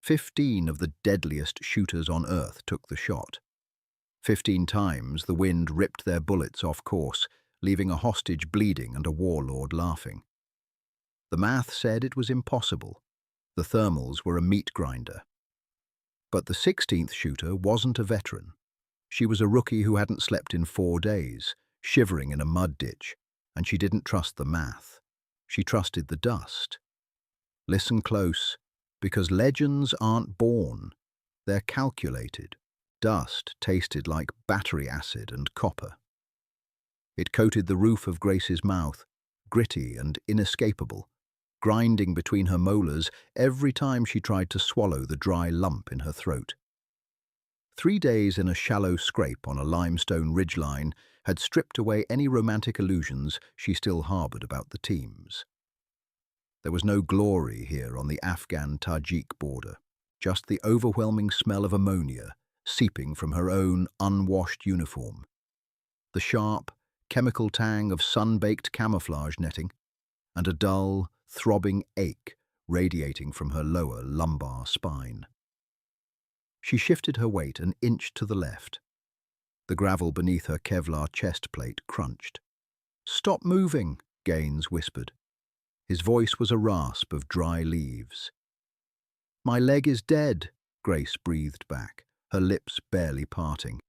15 of the deadliest shooters on Earth took the shot. 15 times the wind ripped their bullets off course, leaving a hostage bleeding and a warlord laughing. The math said it was impossible. The thermals were a meat grinder. But the 16th shooter wasn't a veteran. She was a rookie who hadn't slept in 4 days, shivering in a mud ditch, and she didn't trust the math. She trusted the dust. Listen close, because legends aren't born. They're calculated. Dust tasted like battery acid and copper. It coated the roof of Grace's mouth, gritty and inescapable, grinding between her molars every time she tried to swallow the dry lump in her throat. 3 days in a shallow scrape on a limestone ridgeline had stripped away any romantic illusions she still harbored about the teams. There was no glory here on the Afghan-Tajik border, just the overwhelming smell of ammonia seeping from her own unwashed uniform, the sharp, chemical tang of sun-baked camouflage netting, and a dull, throbbing ache radiating from her lower lumbar spine. She shifted her weight an inch to the left. The gravel beneath her Kevlar chest plate crunched. "Stop moving," Gaines whispered. His voice was a rasp of dry leaves. "My leg is dead," Grace breathed back, her lips barely parting.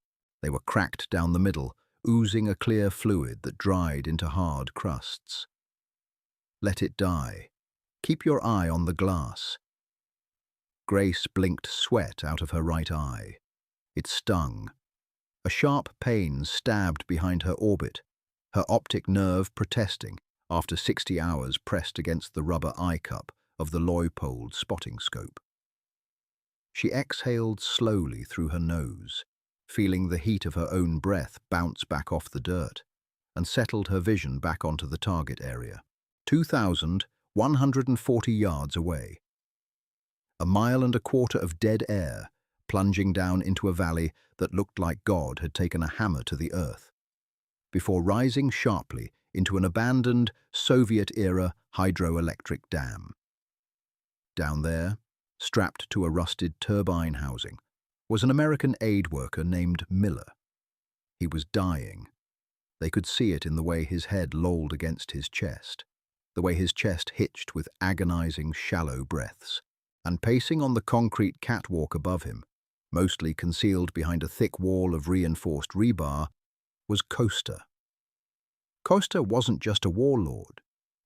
They were cracked down the middle, oozing a clear fluid that dried into hard crusts. "Let it die. Keep your eye on the glass." Grace blinked sweat out of her right eye. It stung. A sharp pain stabbed behind her orbit, her optic nerve protesting after 60 hours pressed against the rubber eye cup of the Leupold spotting scope. She exhaled slowly through her nose, feeling the heat of her own breath bounce back off the dirt, and settled her vision back onto the target area, 2,140 yards away. A mile and a quarter of dead air, plunging down into a valley that looked like God had taken a hammer to the earth, before rising sharply into an abandoned Soviet-era hydroelectric dam. Down there, strapped to a rusted turbine housing, was an American aid worker named Miller. He was dying. They could see it in the way his head lolled against his chest, the way his chest hitched with agonizing, shallow breaths. And pacing on the concrete catwalk above him, mostly concealed behind a thick wall of reinforced rebar, was Costa. Costa wasn't just a warlord.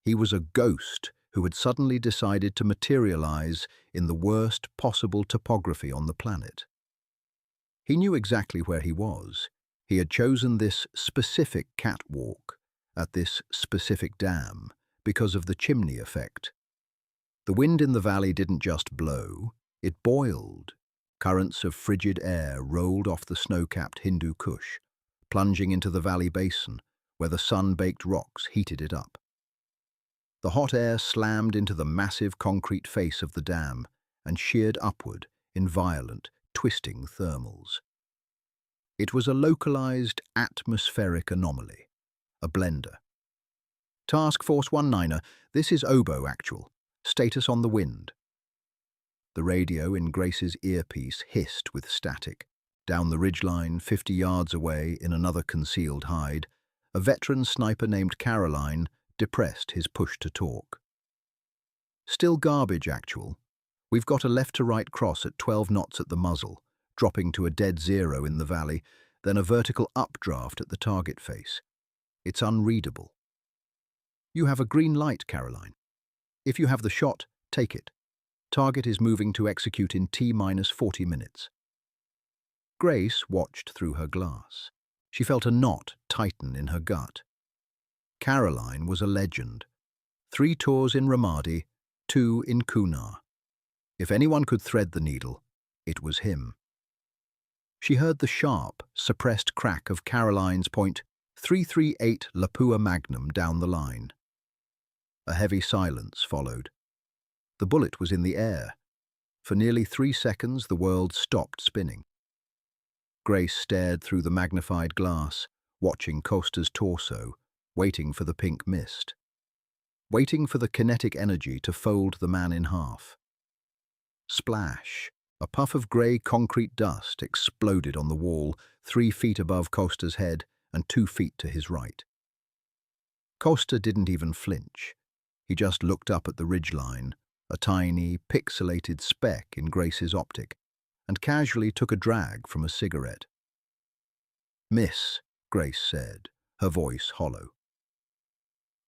He was a ghost who had suddenly decided to materialize in the worst possible topography on the planet. He knew exactly where he was. He had chosen this specific catwalk at this specific dam because of the chimney effect. The wind in the valley didn't just blow, it boiled. Currents of frigid air rolled off the snow-capped Hindu Kush, plunging into the valley basin, where the sun-baked rocks heated it up. The hot air slammed into the massive concrete face of the dam and sheared upward in violent, twisting thermals. It was a localized atmospheric anomaly, a blender. Task Force 19er, this is Obo Actual. Status on the wind. The radio in Grace's earpiece hissed with static. Down the ridgeline, 50 yards away, in another concealed hide, a veteran sniper named Caroline depressed his push to talk. "Still garbage, Actual. We've got a left-to-right cross at 12 knots at the muzzle, dropping to a dead zero in the valley, then a vertical updraft at the target face. It's unreadable." "You have a green light, Caroline. If you have the shot, take it. Target is moving to execute in T-40 minutes." Grace watched through her glass. She felt a knot tighten in her gut. Caroline was a legend. 3 tours in Ramadi, 2 in Kunar. If anyone could thread the needle, it was him. She heard the sharp, suppressed crack of Caroline's .338 Lapua Magnum down the line. A heavy silence followed. The bullet was in the air. For nearly 3 seconds, the world stopped spinning. Grace stared through the magnified glass, watching Costa's torso, waiting for the pink mist, waiting for the kinetic energy to fold the man in half. Splash! A puff of grey concrete dust exploded on the wall, 3 feet above Costa's head and 2 feet to his right. Costa didn't even flinch. He just looked up at the ridgeline, a tiny, pixelated speck in Grace's optic, and casually took a drag from a cigarette. "Miss," Grace said, her voice hollow.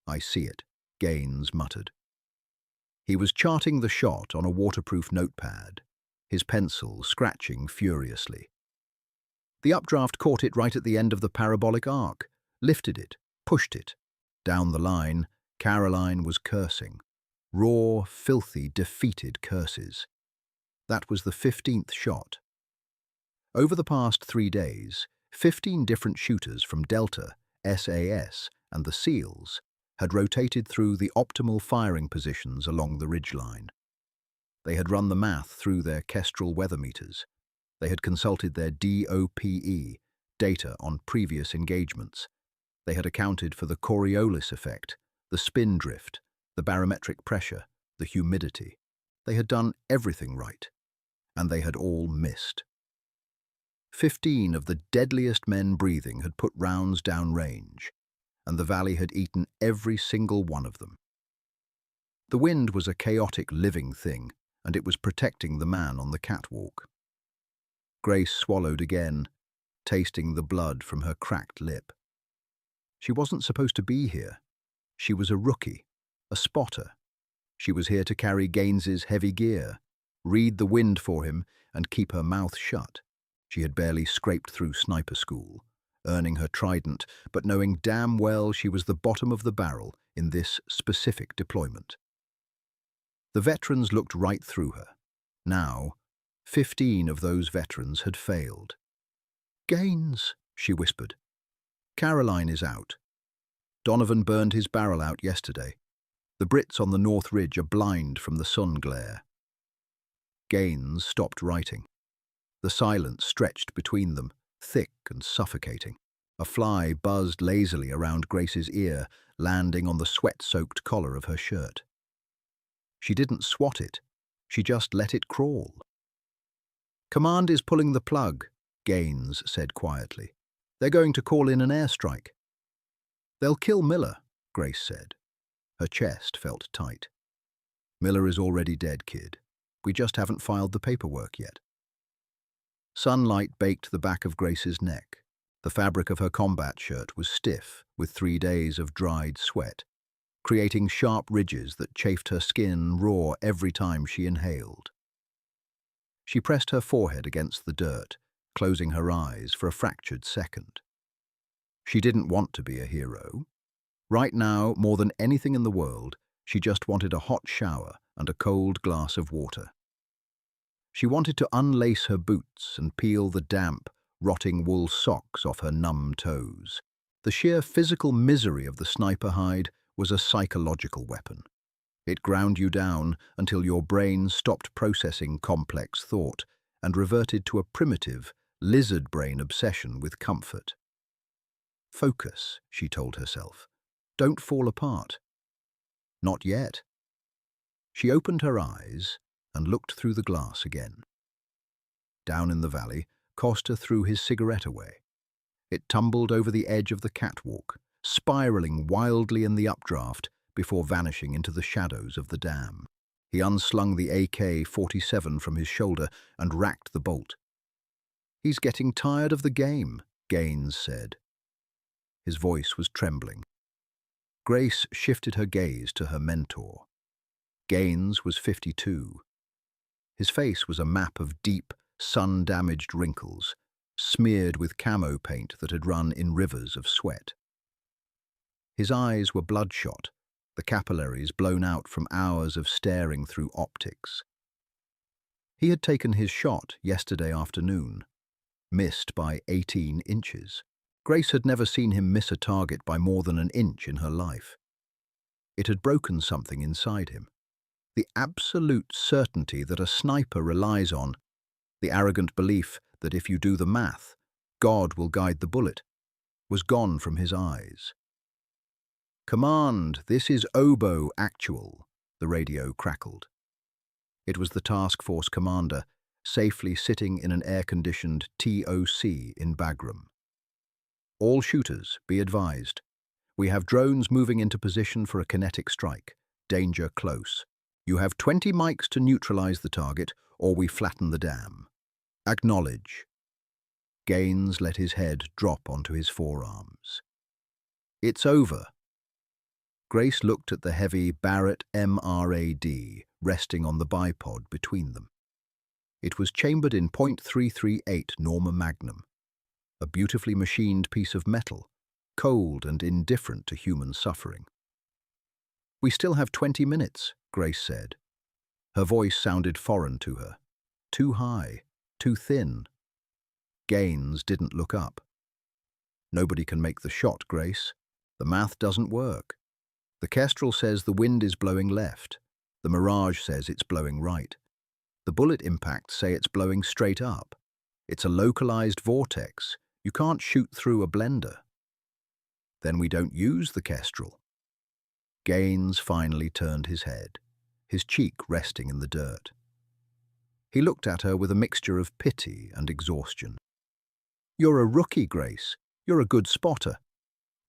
"I see it," Gaines muttered. He was charting the shot on a waterproof notepad, his pencil scratching furiously. The updraft caught it right at the end of the parabolic arc, lifted it, pushed it. Down the line, Caroline was cursing. Raw, filthy, defeated curses. That was the 15th shot. Over the past 3 days, 15 different shooters from Delta, SAS, and the SEALs had rotated through the optimal firing positions along the ridgeline. They had run the math through their Kestrel weather meters. They had consulted their DOPE, data on previous engagements. They had accounted for the Coriolis effect, the spin drift, the barometric pressure, the humidity. They had done everything right, and they had all missed. 15 of the deadliest men breathing had put rounds downrange, and the valley had eaten every single one of them. The wind was a chaotic living thing, and it was protecting the man on the catwalk. Grace swallowed again, tasting the blood from her cracked lip. She wasn't supposed to be here. She was a rookie, a spotter. She was here to carry Gaines's heavy gear, read the wind for him, and keep her mouth shut. She had barely scraped through sniper school, earning her trident, but knowing damn well she was the bottom of the barrel in this specific deployment. The veterans looked right through her. Now, 15 of those veterans had failed. "Gaines," she whispered. "Caroline is out. Donovan burned his barrel out yesterday. The Brits on the North Ridge are blind from the sun glare." Gaines stopped writing. The silence stretched between them, thick and suffocating. A fly buzzed lazily around Grace's ear, landing on the sweat-soaked collar of her shirt. She didn't swat it. She just let it crawl. "Command is pulling the plug," Gaines said quietly. "They're going to call in an airstrike." "They'll kill Miller," Grace said. Her chest felt tight. "Miller is already dead, kid. We just haven't filed the paperwork yet." Sunlight baked the back of Grace's neck. The fabric of her combat shirt was stiff with 3 days of dried sweat, creating sharp ridges that chafed her skin raw every time she inhaled. She pressed her forehead against the dirt, closing her eyes for a fractured second. She didn't want to be a hero. Right now, more than anything in the world, she just wanted a hot shower and a cold glass of water. She wanted to unlace her boots and peel the damp, rotting wool socks off her numb toes. The sheer physical misery of the sniper hide was a psychological weapon. It ground you down until your brain stopped processing complex thought and reverted to a primitive, lizard brain obsession with comfort. "Focus," she told herself. "Don't fall apart." Not yet. She opened her eyes and looked through the glass again. Down in the valley, Costa threw his cigarette away. It tumbled over the edge of the catwalk, spiraling wildly in the updraft before vanishing into the shadows of the dam. He unslung the AK-47 from his shoulder and racked the bolt. "He's getting tired of the game," Gaines said. His voice was trembling. Grace shifted her gaze to her mentor. Gaines was 52. His face was a map of deep, sun-damaged wrinkles, smeared with camo paint that had run in rivers of sweat. His eyes were bloodshot, the capillaries blown out from hours of staring through optics. He had taken his shot yesterday afternoon, missed by 18 inches. Grace had never seen him miss a target by more than an inch in her life. It had broken something inside him. The absolute certainty that a sniper relies on, the arrogant belief that if you do the math, God will guide the bullet, was gone from his eyes. "Command, this is Oboe Actual," the radio crackled. It was the task force commander, safely sitting in an air-conditioned TOC in Bagram. All shooters, be advised. We have drones moving into position for a kinetic strike. Danger close. You have 20 mics to neutralize the target, or we flatten the dam. Acknowledge. Gaines let his head drop onto his forearms. It's over. Grace looked at the heavy Barrett MRAD resting on the bipod between them. It was chambered in .338 Norma Magnum, a beautifully machined piece of metal, cold and indifferent to human suffering. We still have 20 minutes, Grace said. Her voice sounded foreign to her. Too high, too thin. Gaines didn't look up. Nobody can make the shot, Grace. The math doesn't work. The Kestrel says the wind is blowing left. The Mirage says it's blowing right. The bullet impacts say it's blowing straight up. It's a localized vortex. You can't shoot through a blender. Then we don't use the Kestrel. Gaines finally turned his head, his cheek resting in the dirt. He looked at her with a mixture of pity and exhaustion. You're a rookie, Grace. You're a good spotter.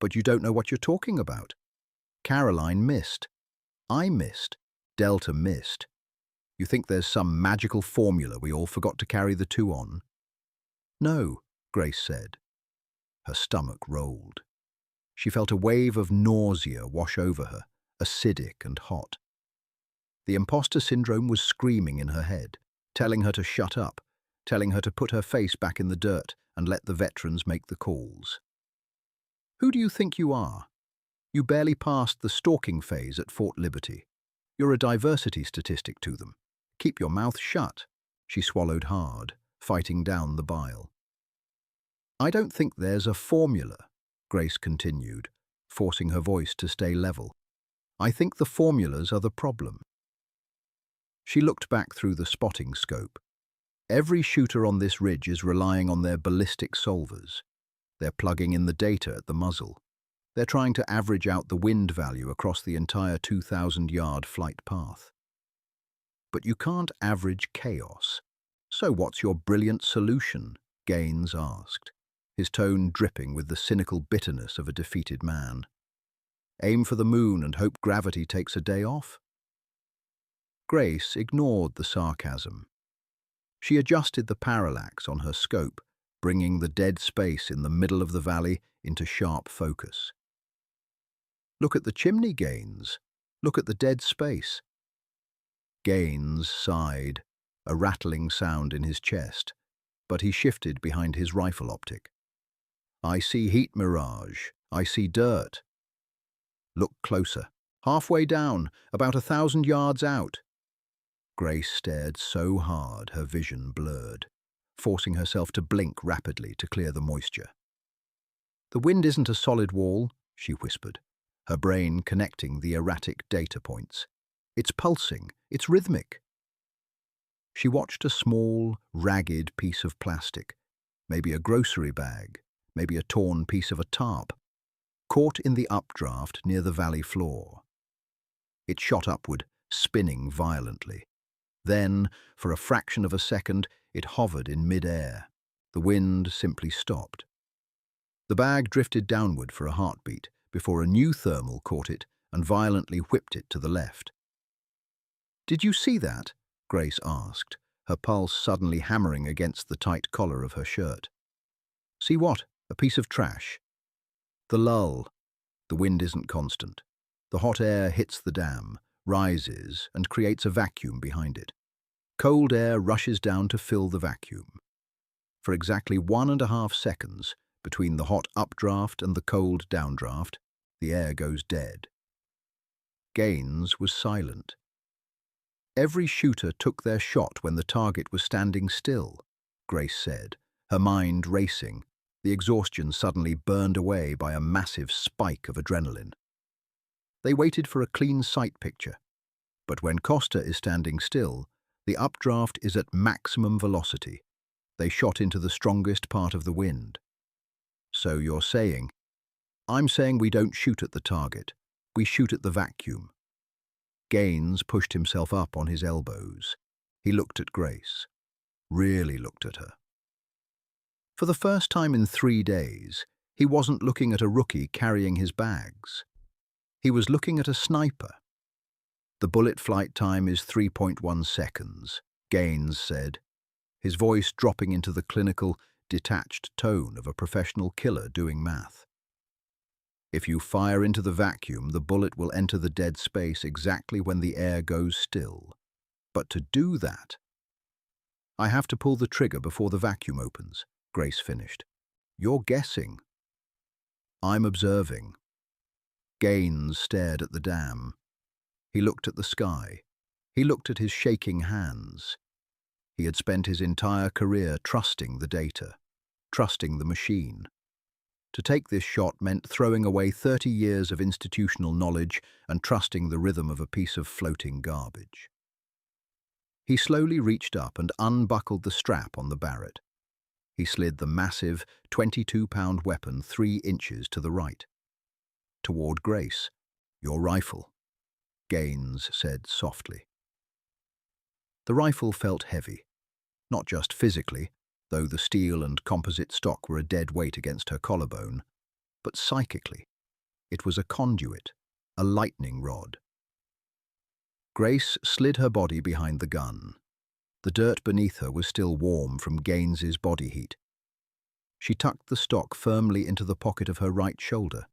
But you don't know what you're talking about. Caroline missed. I missed. Delta missed. You think there's some magical formula we all forgot to carry the two on? No, Grace said. Her stomach rolled. She felt a wave of nausea wash over her, acidic and hot. The imposter syndrome was screaming in her head, telling her to shut up, telling her to put her face back in the dirt and let the veterans make the calls. Who do you think you are? You barely passed the stalking phase at Fort Liberty. You're a diversity statistic to them. Keep your mouth shut. She swallowed hard, fighting down the bile. I don't think there's a formula, Grace continued, forcing her voice to stay level. I think the formulas are the problem. She looked back through the spotting scope. Every shooter on this ridge is relying on their ballistic solvers. They're plugging in the data at the muzzle. They're trying to average out the wind value across the entire 2,000-yard flight path. But you can't average chaos. So what's your brilliant solution? Gaines asked, his tone dripping with the cynical bitterness of a defeated man. Aim for the moon and hope gravity takes a day off? Grace ignored the sarcasm. She adjusted the parallax on her scope, bringing the dead space in the middle of the valley into sharp focus. Look at the chimney, Gaines. Look at the dead space. Gaines sighed, a rattling sound in his chest, but he shifted behind his rifle optic. I see heat, Mirage. I see dirt. Look closer. Halfway down, about 1,000 yards out. Grace stared so hard her vision blurred, forcing herself to blink rapidly to clear the moisture. The wind isn't a solid wall, she whispered, her brain connecting the erratic data points. It's pulsing, it's rhythmic. She watched a small, ragged piece of plastic, maybe a grocery bag, maybe a torn piece of a tarp, caught in the updraft near the valley floor. It shot upward, spinning violently. Then, for a fraction of a second, it hovered in mid-air. The wind simply stopped. The bag drifted downward for a heartbeat before a new thermal caught it and violently whipped it to the left. Did you see that? Grace asked, her pulse suddenly hammering against the tight collar of her shirt. See what? A piece of trash. The lull. The wind isn't constant. The hot air hits the dam, rises, and creates a vacuum behind it. Cold air rushes down to fill the vacuum. For exactly 1.5 seconds, between the hot updraft and the cold downdraft, the air goes dead. Gaines was silent. Every shooter took their shot when the target was standing still, Grace said, her mind racing, the exhaustion suddenly burned away by a massive spike of adrenaline. They waited for a clean sight picture, but when Costa is standing still, the updraft is at maximum velocity. They shot into the strongest part of the wind. So you're saying? I'm saying we don't shoot at the target. We shoot at the vacuum. Gaines pushed himself up on his elbows, He looked at Grace, really looked at her. For the first time in 3 days, he wasn't looking at a rookie carrying his bags. He was looking at a sniper. The bullet flight time is 3.1 seconds, Gaines said, his voice dropping into the clinical, detached tone of a professional killer doing math. If you fire into the vacuum, the bullet will enter the dead space exactly when the air goes still. But to do that, I have to pull the trigger before the vacuum opens, Grace finished. You're guessing. I'm observing. Gaines stared at the dam. He looked at the sky. He looked at his shaking hands. He had spent his entire career trusting the data, trusting the machine. To take this shot meant throwing away 30 years of institutional knowledge and trusting the rhythm of a piece of floating garbage. He slowly reached up and unbuckled the strap on the Barrett. He slid the massive, 22-pound weapon 3 inches to the right. Toward Grace. Your rifle, Gaines said softly. The rifle felt heavy, not just physically, though the steel and composite stock were a dead weight against her collarbone, but psychically. It was a conduit, a lightning rod. Grace slid her body behind the gun. The dirt beneath her was still warm from Gaines's body heat. She tucked the stock firmly into the pocket of her right shoulder,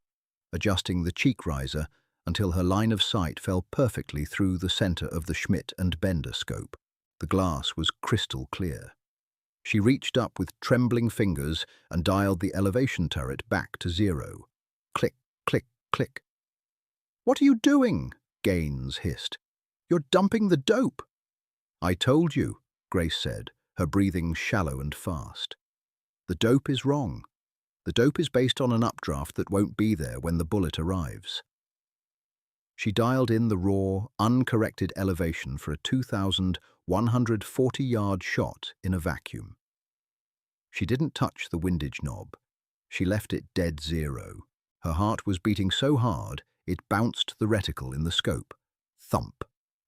adjusting the cheek riser until her line of sight fell perfectly through the center of the Schmidt and Bender scope. The glass was crystal clear. She reached up with trembling fingers and dialed the elevation turret back to 0. Click, click, click. "What are you doing?" Gaines hissed. "You're dumping the dope." "I told you," Grace said, her breathing shallow and fast. "The dope is wrong. The dope is based on an updraft that won't be there when the bullet arrives." She dialed in the raw, uncorrected elevation for a 2,140-yard shot in a vacuum. She didn't touch the windage knob. She left it dead 0. Her heart was beating so hard it bounced the reticle in the scope. Thump,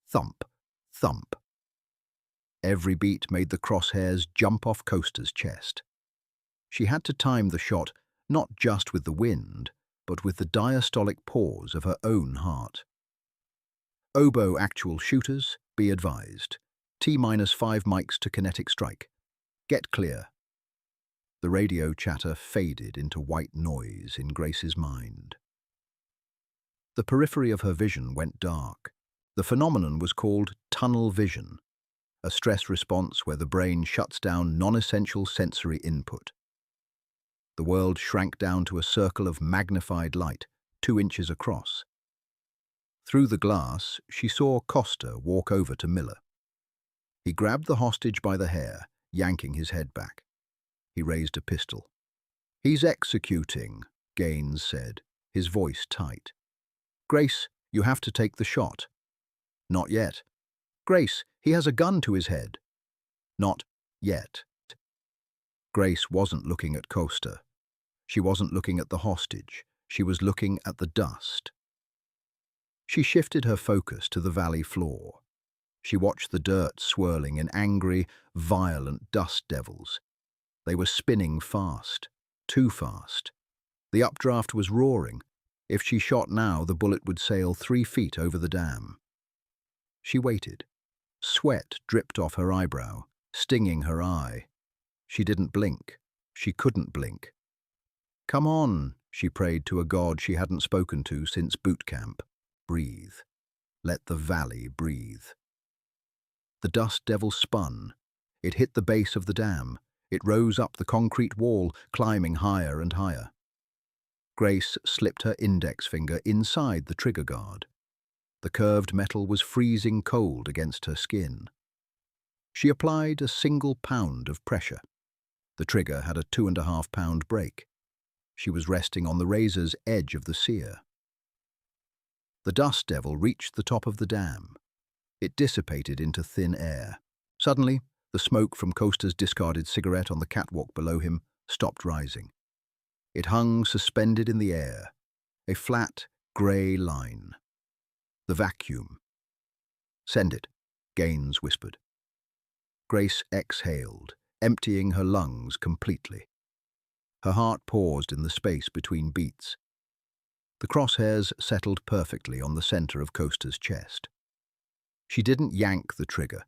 thump, thump. Every beat made the crosshairs jump off Costa's chest. She had to time the shot not just with the wind, but with the diastolic pause of her own heart. Oboe actual shooters, be advised. T-5 mics to kinetic strike. Get clear. The radio chatter faded into white noise in Grace's mind. The periphery of her vision went dark. The phenomenon was called tunnel vision, a stress response where the brain shuts down non-essential sensory input. The world shrank down to a circle of magnified light, 2 inches across. Through the glass, she saw Costa walk over to Miller. He grabbed the hostage by the hair, yanking his head back. He raised a pistol. "He's executing," Gaines said, his voice tight. "Grace, you have to take the shot." "Not yet." "Grace, he has a gun to his head." "Not yet." Grace wasn't looking at Costa. She wasn't looking at the hostage. She was looking at the dust. She shifted her focus to the valley floor. She watched the dirt swirling in angry, violent dust devils. They were spinning fast, too fast. The updraft was roaring. If she shot now, the bullet would sail 3 feet over the dam. She waited. Sweat dripped off her eyebrow, stinging her eye. She didn't blink. She couldn't blink. "Come on," she prayed to a god she hadn't spoken to since boot camp. "Breathe. Let the valley breathe." The dust devil spun. It hit the base of the dam. It rose up the concrete wall, climbing higher and higher. Grace slipped her index finger inside the trigger guard. The curved metal was freezing cold against her skin. She applied a single pound of pressure. The trigger had a 2.5-pound brake. She was resting on the razor's edge of the sear. The dust devil reached the top of the dam. It dissipated into thin air. Suddenly, the smoke from Costa's discarded cigarette on the catwalk below him stopped rising. It hung suspended in the air, a flat, grey line. The vacuum. "Send it," Gaines whispered. Grace exhaled, emptying her lungs completely. Her heart paused in the space between beats. The crosshairs settled perfectly on the center of Costa's chest. She didn't yank the trigger.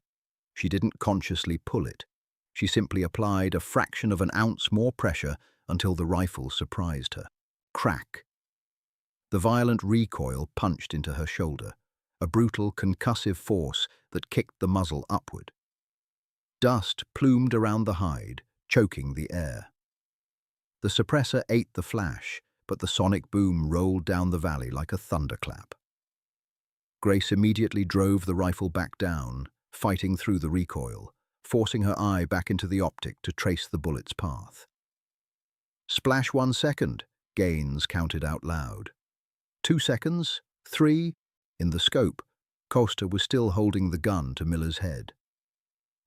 She didn't consciously pull it. She simply applied a fraction of an ounce more pressure until the rifle surprised her. Crack! The violent recoil punched into her shoulder, a brutal concussive force that kicked the muzzle upward. Dust plumed around the hide, choking the air. The suppressor ate the flash, but the sonic boom rolled down the valley like a thunderclap. Grace immediately drove the rifle back down, fighting through the recoil, forcing her eye back into the optic to trace the bullet's path. Splash 1 second, Gaines counted out loud. 2 seconds, 3. In the scope, Costa was still holding the gun to Miller's head.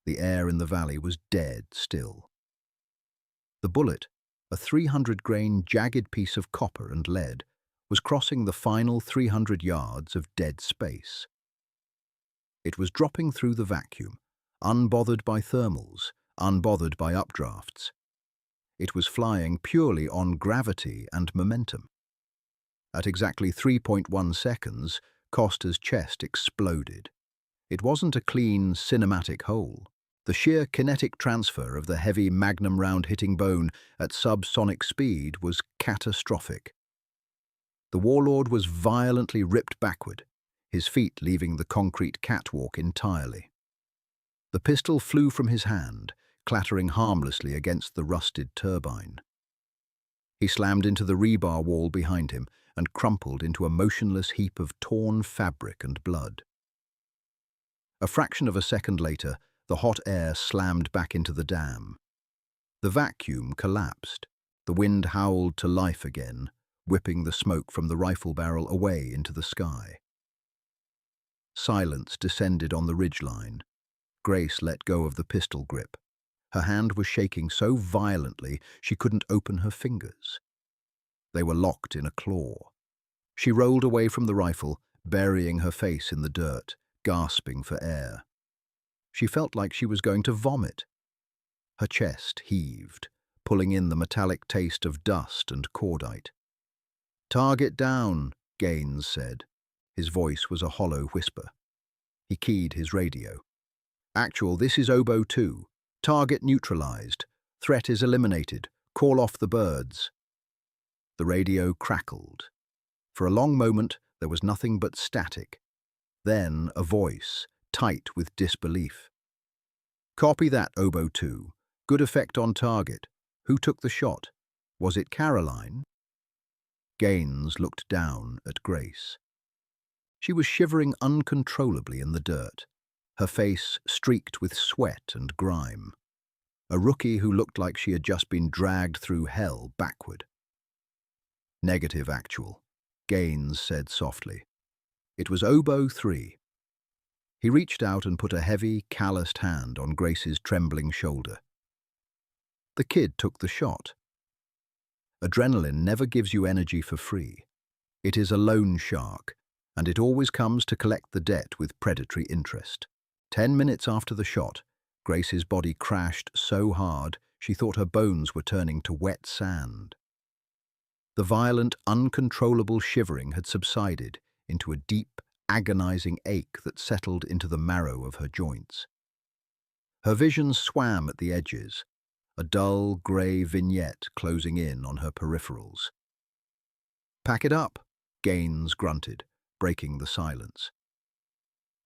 The air in the valley was dead still. The bullet, a 300-grain jagged piece of copper and lead, was crossing the final 300 yards of dead space. It was dropping through the vacuum, unbothered by thermals, unbothered by updrafts. It was flying purely on gravity and momentum. At exactly 3.1 seconds, Costa's chest exploded. It wasn't a clean, cinematic hole. The sheer kinetic transfer of the heavy magnum round hitting bone at subsonic speed was catastrophic. The warlord was violently ripped backward, his feet leaving the concrete catwalk entirely. The pistol flew from his hand, clattering harmlessly against the rusted turbine. He slammed into the rebar wall behind him and crumpled into a motionless heap of torn fabric and blood. A fraction of a second later, the hot air slammed back into the dam. The vacuum collapsed. The wind howled to life again, whipping the smoke from the rifle barrel away into the sky. Silence descended on the ridgeline. Grace let go of the pistol grip. Her hand was shaking so violently she couldn't open her fingers. They were locked in a claw. She rolled away from the rifle, burying her face in the dirt, gasping for air. She felt like she was going to vomit. Her chest heaved, pulling in the metallic taste of dust and cordite. "Target down," Gaines said. His voice was a hollow whisper. He keyed his radio. "Actual, this is Oboe 2. Target neutralized. Threat is eliminated. Call off the birds." The radio crackled. For a long moment, there was nothing but static. Then a voice, tight with disbelief. "Copy that, Oboe 2. Good effect on target. Who took the shot? Was it Caroline?" Gaines looked down at Grace. She was shivering uncontrollably in the dirt, her face streaked with sweat and grime. A rookie who looked like she had just been dragged through hell backward. "Negative, actual," Gaines said softly. "It was Oboe 3. He reached out and put a heavy, calloused hand on Grace's trembling shoulder. "The kid took the shot. Adrenaline never gives you energy for free. It is a loan shark, and it always comes to collect the debt with predatory interest." 10 minutes after the shot, Grace's body crashed so hard she thought her bones were turning to wet sand. The violent, uncontrollable shivering had subsided into a deep, agonizing ache that settled into the marrow of her joints. Her vision swam at the edges, a dull, grey vignette closing in on her peripherals. "Pack it up," Gaines grunted, breaking the silence.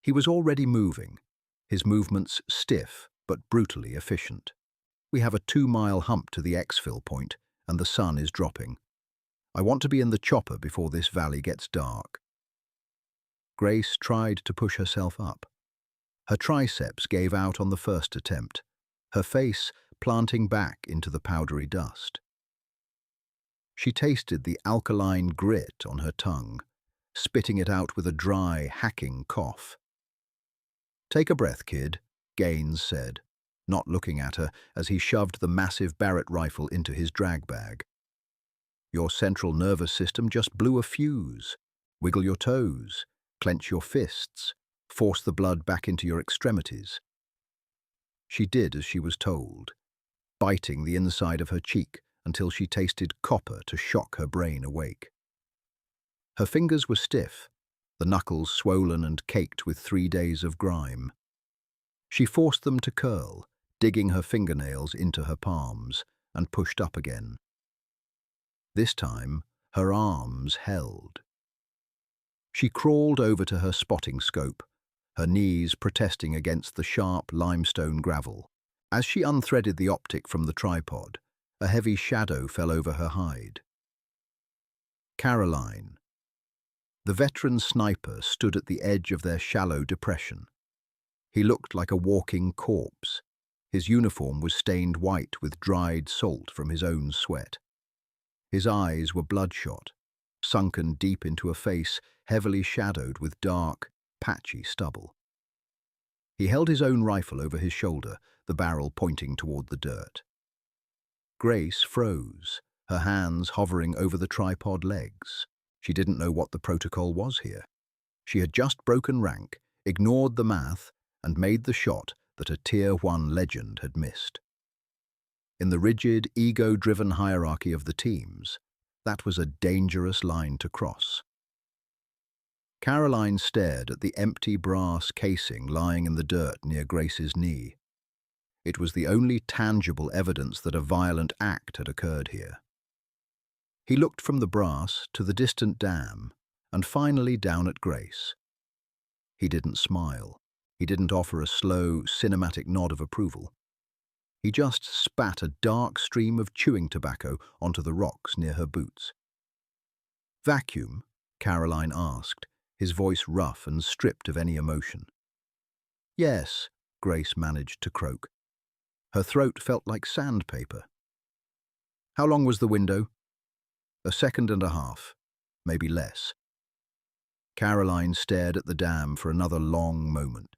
He was already moving, his movements stiff but brutally efficient. "We have a 2-mile hump to the exfil point, and the sun is dropping. I want to be in the chopper before this valley gets dark." Grace tried to push herself up. Her triceps gave out on the first attempt, her face planting back into the powdery dust. She tasted the alkaline grit on her tongue, spitting it out with a dry, hacking cough. "Take a breath, kid," Gaines said, not looking at her as he shoved the massive Barrett rifle into his drag bag. "Your central nervous system just blew a fuse. Wiggle your toes, clench your fists, force the blood back into your extremities." She did as she was told, biting the inside of her cheek until she tasted copper to shock her brain awake. Her fingers were stiff, the knuckles swollen and caked with 3 days of grime. She forced them to curl, digging her fingernails into her palms, and pushed up again. This time, her arms held. She crawled over to her spotting scope, her knees protesting against the sharp limestone gravel. As she unthreaded the optic from the tripod, a heavy shadow fell over her hide. Caroline. The veteran sniper stood at the edge of their shallow depression. He looked like a walking corpse. His uniform was stained white with dried salt from his own sweat. His eyes were bloodshot, sunken deep into a face heavily shadowed with dark, patchy stubble. He held his own rifle over his shoulder, the barrel pointing toward the dirt. Grace froze, her hands hovering over the tripod legs. She didn't know what the protocol was here. She had just broken rank, ignored the math, and made the shot that a Tier 1 legend had missed. In the rigid, ego-driven hierarchy of the teams, that was a dangerous line to cross. Caroline stared at the empty brass casing lying in the dirt near Grace's knee. It was the only tangible evidence that a violent act had occurred here. He looked from the brass to the distant dam, and finally down at Grace. He didn't smile. He didn't offer a slow, cinematic nod of approval. He just spat a dark stream of chewing tobacco onto the rocks near her boots. "Vacuum?" Caroline asked, his voice rough and stripped of any emotion. "Yes," Grace managed to croak. Her throat felt like sandpaper. "How long was the window?" "1.5 seconds, maybe less." Caroline stared at the dam for another long moment,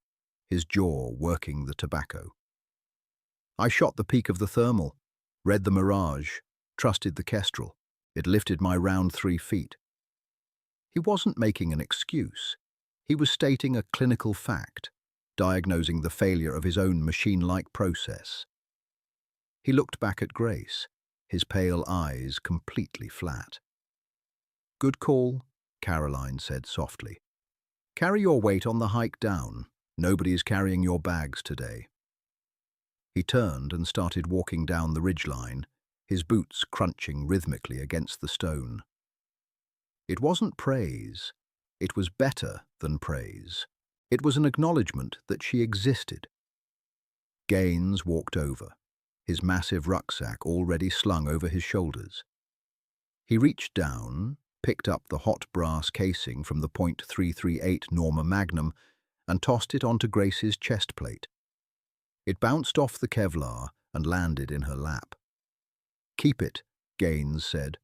his jaw working the tobacco. "I shot the peak of the thermal, read the mirage, trusted the kestrel. It lifted my round 3 feet. He wasn't making an excuse. He was stating a clinical fact, diagnosing the failure of his own machine-like process. He looked back at Grace, his pale eyes completely flat. "Good call," Caroline said softly. "Carry your weight on the hike down. Nobody is carrying your bags today." He turned and started walking down the ridgeline, his boots crunching rhythmically against the stone. It wasn't praise. It was better than praise. It was an acknowledgement that she existed. Gaines walked over, his massive rucksack already slung over his shoulders. He reached down, picked up the hot brass casing from the .338 Norma Magnum and tossed it onto Grace's chest plate. It bounced off the Kevlar and landed in her lap. "Keep it," Gaines said,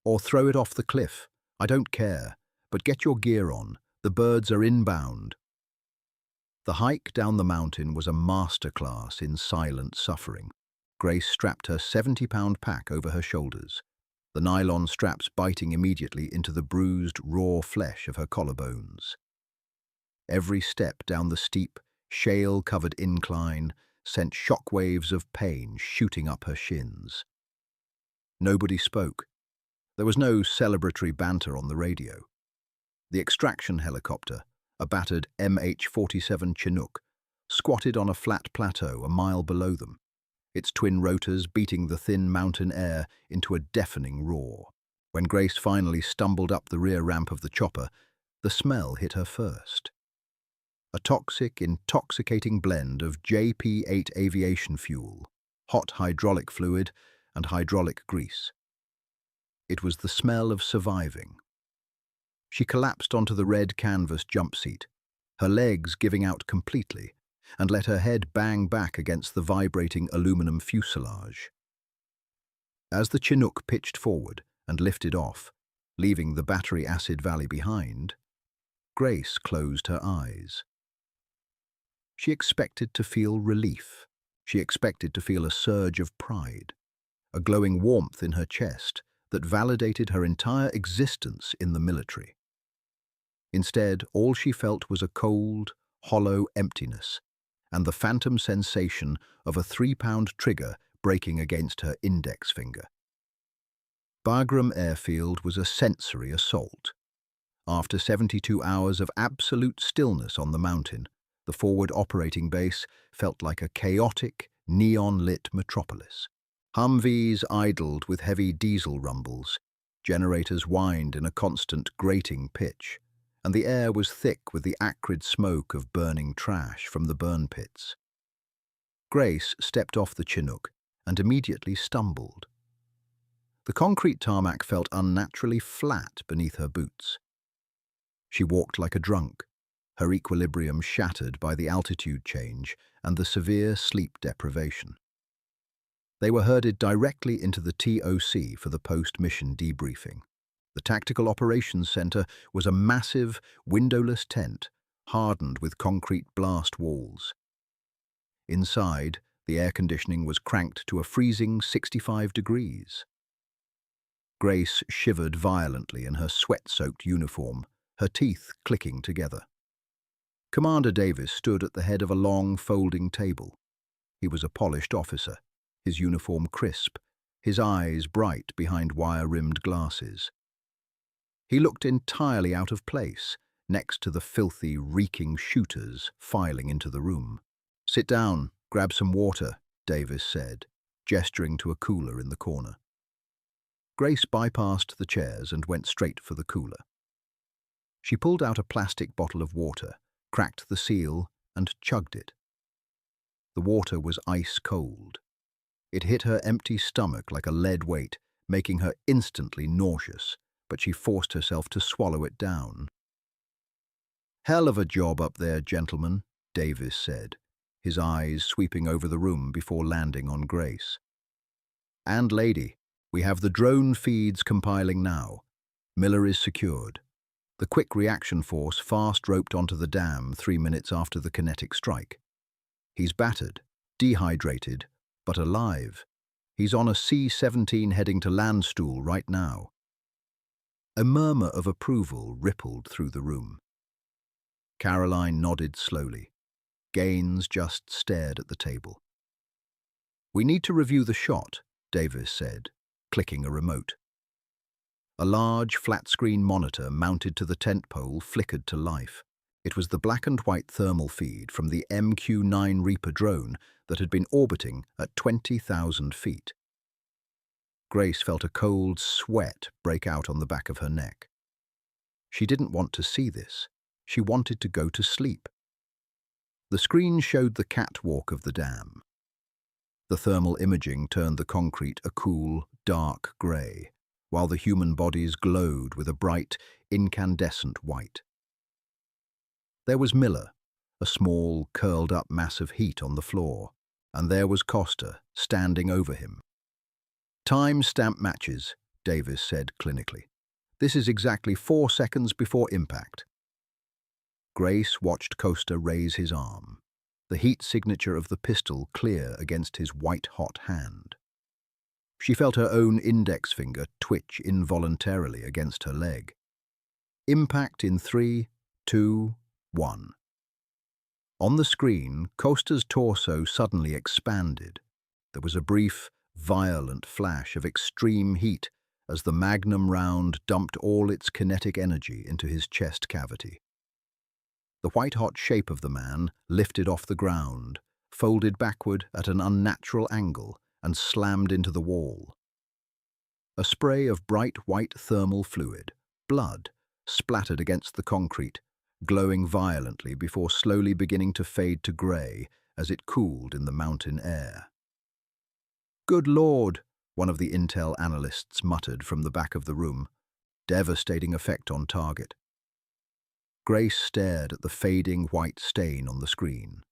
"or throw it off the cliff. I don't care, but get your gear on. The birds are inbound." The hike down the mountain was a masterclass in silent suffering. Grace strapped her 70-pound pack over her shoulders, the nylon straps biting immediately into the bruised, raw flesh of her collarbones. Every step down the steep, shale-covered incline sent shockwaves of pain shooting up her shins. Nobody spoke. There was no celebratory banter on the radio. The extraction helicopter, a battered MH-47 Chinook, squatted on a flat plateau a mile below them, its twin rotors beating the thin mountain air into a deafening roar. When Grace finally stumbled up the rear ramp of the chopper, the smell hit her first. A toxic, intoxicating blend of JP-8 aviation fuel, hot hydraulic fluid, and hydraulic grease. It was the smell of surviving. She collapsed onto the red canvas jump seat, her legs giving out completely, and let her head bang back against the vibrating aluminum fuselage. As the Chinook pitched forward and lifted off, leaving the battery acid valley behind, Grace closed her eyes. She expected to feel relief. She expected to feel a surge of pride, a glowing warmth in her chest that validated her entire existence in the military. Instead, all she felt was a cold, hollow emptiness, and the phantom sensation of a 3-pound trigger breaking against her index finger. Bagram Airfield was a sensory assault. After 72 hours of absolute stillness on the mountain, the forward operating base felt like a chaotic, neon-lit metropolis. Humvees idled with heavy diesel rumbles, generators whined in a constant grating pitch, and the air was thick with the acrid smoke of burning trash from the burn pits. Grace stepped off the Chinook and immediately stumbled. The concrete tarmac felt unnaturally flat beneath her boots. She walked like a drunk, her equilibrium shattered by the altitude change and the severe sleep deprivation. They were herded directly into the TOC for the post-mission debriefing. The Tactical Operations Center was a massive, windowless tent, hardened with concrete blast walls. Inside, the air conditioning was cranked to a freezing 65 degrees. Grace shivered violently in her sweat-soaked uniform, her teeth clicking together. Commander Davis stood at the head of a long, folding table. He was a polished officer, his uniform crisp, his eyes bright behind wire-rimmed glasses. He looked entirely out of place, next to the filthy, reeking shooters filing into the room. "Sit down, grab some water," Davis said, gesturing to a cooler in the corner. Grace bypassed the chairs and went straight for the cooler. She pulled out a plastic bottle of water, cracked the seal, and chugged it. The water was ice cold. It hit her empty stomach like a lead weight, making her instantly nauseous, but she forced herself to swallow it down. "Hell of a job up there, gentlemen," Davis said, his eyes sweeping over the room before landing on Grace. "And lady, we have the drone feeds compiling now. Miller is secured. The quick reaction force fast roped onto the dam 3 minutes after the kinetic strike. He's battered, dehydrated, but alive. He's on a C-17 heading to Landstuhl right now." A murmur of approval rippled through the room. Caroline nodded slowly. Gaines just stared at the table. "We need to review the shot," Davis said, clicking a remote. A large, flat-screen monitor mounted to the tent pole flickered to life. It was the black-and-white thermal feed from the MQ-9 Reaper drone that had been orbiting at 20,000 feet. Grace felt a cold sweat break out on the back of her neck. She didn't want to see this. She wanted to go to sleep. The screen showed the catwalk of the dam. The thermal imaging turned the concrete a cool, dark grey, while the human bodies glowed with a bright, incandescent white. There was Miller, a small, curled-up mass of heat on the floor, and there was Costa, standing over him. "Time-stamp matches," Davis said clinically. "This is exactly 4 seconds before impact." Grace watched Costa raise his arm, the heat signature of the pistol clear against his white-hot hand. She felt her own index finger twitch involuntarily against her leg. Impact in 3, 2, 1. On the screen, Costa's torso suddenly expanded. There was a brief, violent flash of extreme heat as the magnum round dumped all its kinetic energy into his chest cavity. The white-hot shape of the man lifted off the ground, folded backward at an unnatural angle, and slammed into the wall. A spray of bright white thermal fluid, blood, splattered against the concrete, glowing violently before slowly beginning to fade to grey as it cooled in the mountain air. "Good Lord," one of the intel analysts muttered from the back of the room. "Devastating effect on target." Grace stared at the fading white stain on the screen.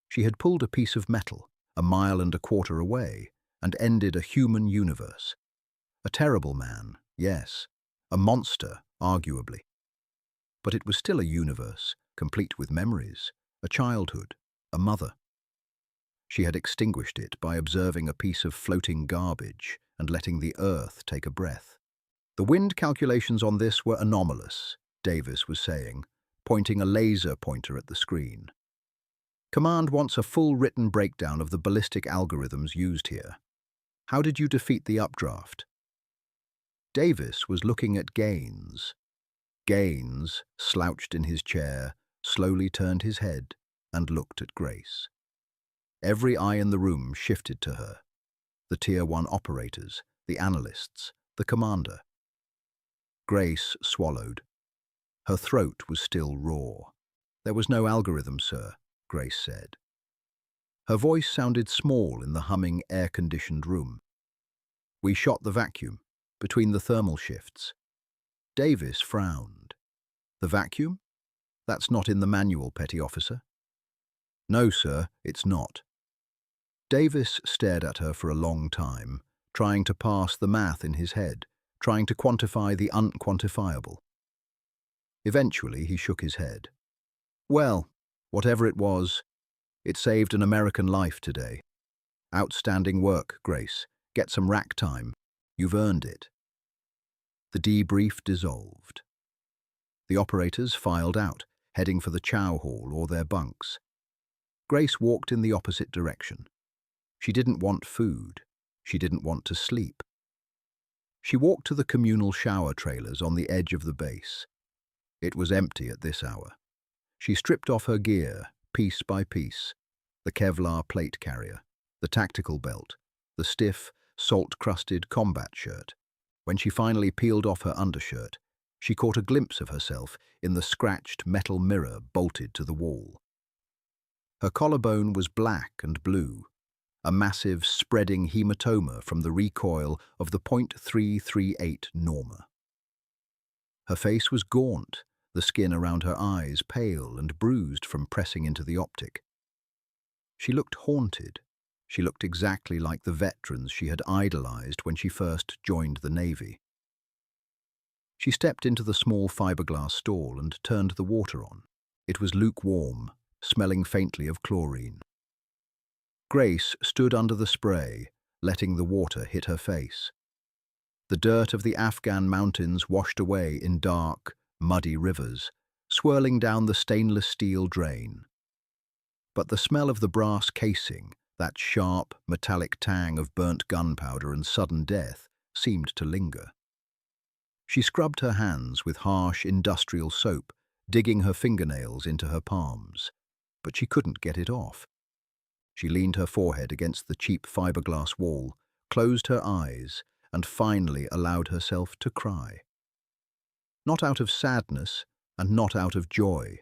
She had pulled a piece of metal, 1.25 miles away, and ended a human universe. A terrible man, yes. A monster, arguably. But it was still a universe, complete with memories, a childhood, a mother. She had extinguished it by observing a piece of floating garbage and letting the earth take a breath. "The wind calculations on this were anomalous," Davis was saying, pointing a laser pointer at the screen. Command wants a full written breakdown of the ballistic algorithms used here. How did you defeat the updraft? Davis was looking at Gaines. Gaines, slouched in his chair, slowly turned his head and looked at Grace. Every eye in the room shifted to her. The Tier 1 operators, the analysts, the commander. Grace swallowed. Her throat was still raw. "There was no algorithm, sir," Grace said. Her voice sounded small in the humming, air-conditioned room. "We shot the vacuum, between the thermal shifts." Davis frowned. "The vacuum? That's not in the manual, Petty Officer." "No, sir, it's not." Davis stared at her for a long time, trying to parse the math in his head, trying to quantify the unquantifiable. Eventually, he shook his head. "Well, whatever it was, it saved an American life today. Outstanding work, Grace. Get some rack time. You've earned it." The debrief dissolved. The operators filed out, heading for the chow hall or their bunks. Grace walked in the opposite direction. She didn't want food. She didn't want to sleep. She walked to the communal shower trailers on the edge of the base. It was empty at this hour. She stripped off her gear, piece by piece: the Kevlar plate carrier, the tactical belt, the stiff, salt-crusted combat shirt. When she finally peeled off her undershirt, she caught a glimpse of herself in the scratched metal mirror bolted to the wall. Her collarbone was black and blue, a massive, spreading hematoma from the recoil of the .338 Norma. Her face was gaunt, the skin around her eyes pale and bruised from pressing into the optic. She looked haunted. She looked exactly like the veterans she had idolized when she first joined the Navy. She stepped into the small fiberglass stall and turned the water on. It was lukewarm, smelling faintly of chlorine. Grace stood under the spray, letting the water hit her face. The dirt of the Afghan mountains washed away in dark, muddy rivers, swirling down the stainless steel drain. But the smell of the brass casing, that sharp, metallic tang of burnt gunpowder and sudden death, seemed to linger. She scrubbed her hands with harsh industrial soap, digging her fingernails into her palms. But she couldn't get it off. She leaned her forehead against the cheap fiberglass wall, closed her eyes, and finally allowed herself to cry. Not out of sadness and not out of joy.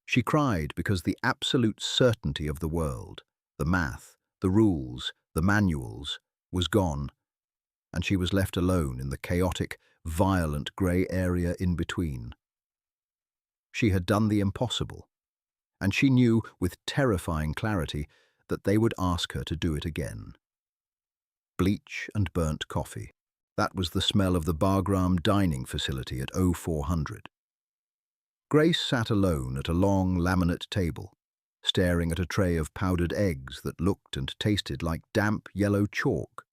She cried because the absolute certainty of the world, the math, the rules, the manuals, was gone, and she was left alone in the chaotic, violent grey area in between. She had done the impossible, and she knew with terrifying clarity that they would ask her to do it again. Bleach and burnt coffee. That was the smell of the Bagram dining facility at 0400. Grace sat alone at a long laminate table, staring at a tray of powdered eggs that looked and tasted like damp yellow chalk.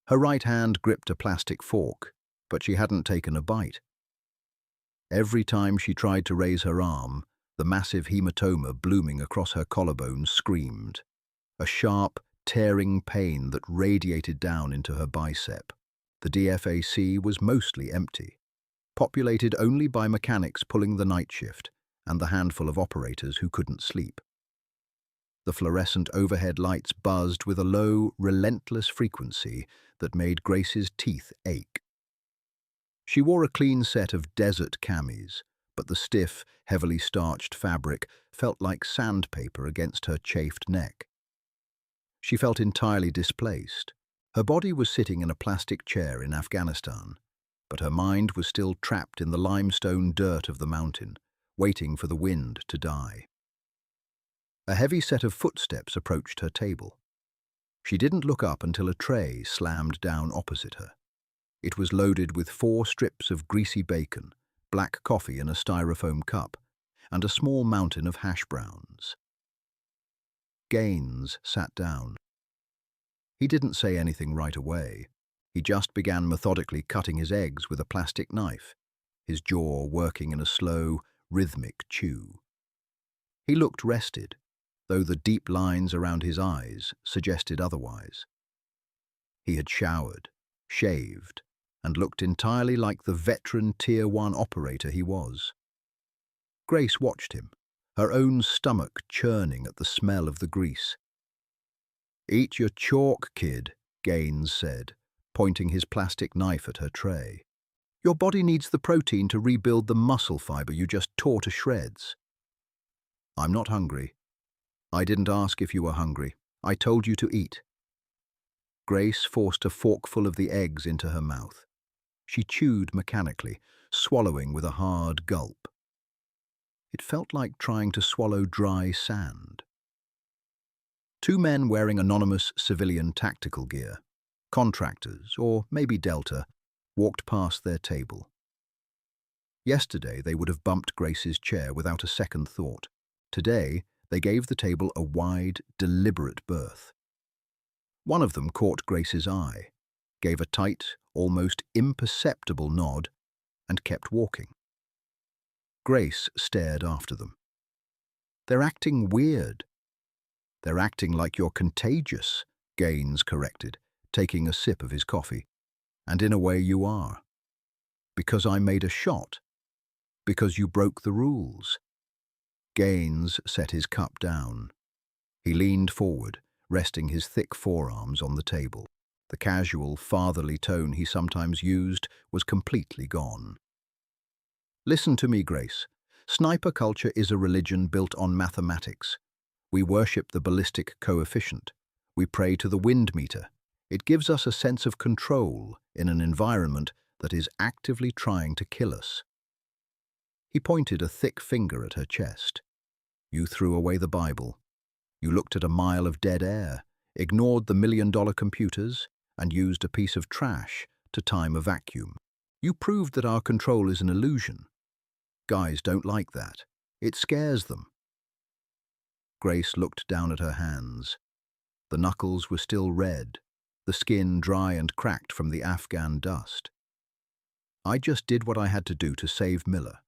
Her right hand gripped a plastic fork, but she hadn't taken a bite. Every time she tried to raise her arm, the massive hematoma blooming across her collarbone screamed, a sharp, tearing pain that radiated down into her bicep. The DFAC was mostly empty, populated only by mechanics pulling the night shift and the handful of operators who couldn't sleep. The fluorescent overhead lights buzzed with a low, relentless frequency that made Grace's teeth ache. She wore a clean set of desert camis, but the stiff, heavily starched fabric felt like sandpaper against her chafed neck. She felt entirely displaced. Her body was sitting in a plastic chair in Afghanistan, but her mind was still trapped in the limestone dirt of the mountain, waiting for the wind to die. A heavy set of footsteps approached her table. She didn't look up until a tray slammed down opposite her. It was loaded with 4 strips of greasy bacon, black coffee in a styrofoam cup, and a small mountain of hash browns. Gaines sat down. He didn't say anything right away. He just began methodically cutting his eggs with a plastic knife, his jaw working in a slow, rhythmic chew. He looked rested, though the deep lines around his eyes suggested otherwise. He had showered, shaved, and looked entirely like the veteran Tier 1 operator he was. Grace watched him, her own stomach churning at the smell of the grease. "Eat your chalk, kid," Gaines said, pointing his plastic knife at her tray. "Your body needs the protein to rebuild the muscle fiber you just tore to shreds." "I'm not hungry. I didn't ask if you were hungry. I told you to eat." Grace forced a forkful of the eggs into her mouth. She chewed mechanically, swallowing with a hard gulp. It felt like trying to swallow dry sand. Two men wearing anonymous civilian tactical gear, contractors, or maybe Delta, walked past their table. Yesterday, they would have bumped Grace's chair without a second thought. Today, they gave the table a wide, deliberate berth. One of them caught Grace's eye, gave a tight, almost imperceptible nod, and kept walking. Grace stared after them. "They're acting weird." "They're acting like you're contagious," Gaines corrected, taking a sip of his coffee. "And in a way you are. Because I made a shot. Because you broke the rules." Gaines set his cup down. He leaned forward, resting his thick forearms on the table. The casual, fatherly tone he sometimes used was completely gone. "Listen to me, Grace. Sniper culture is a religion built on mathematics. We worship the ballistic coefficient. We pray to the wind meter. It gives us a sense of control in an environment that is actively trying to kill us." He pointed a thick finger at her chest. "You threw away the Bible. You looked at a mile of dead air, ignored the $1 million computers, and used a piece of trash to time a vacuum. You proved that our control is an illusion. Guys don't like that. It scares them." Grace looked down at her hands. The knuckles were still red, the skin dry and cracked from the Afghan dust. "I just did what I had to do to save Miller."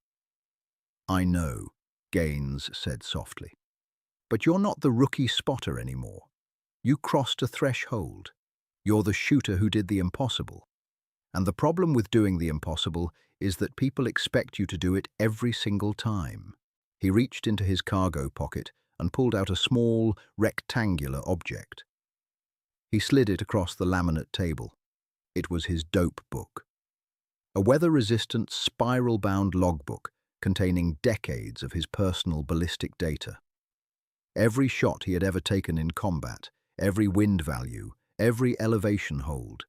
"I know," Gaines said softly. "But you're not the rookie spotter anymore. You crossed a threshold. You're the shooter who did the impossible. And the problem with doing the impossible is that people expect you to do it every single time." He reached into his cargo pocket and pulled out a small, rectangular object. He slid it across the laminate table. It was his dope book. A weather-resistant, spiral-bound logbook containing decades of his personal ballistic data. Every shot he had ever taken in combat, every wind value, every elevation hold.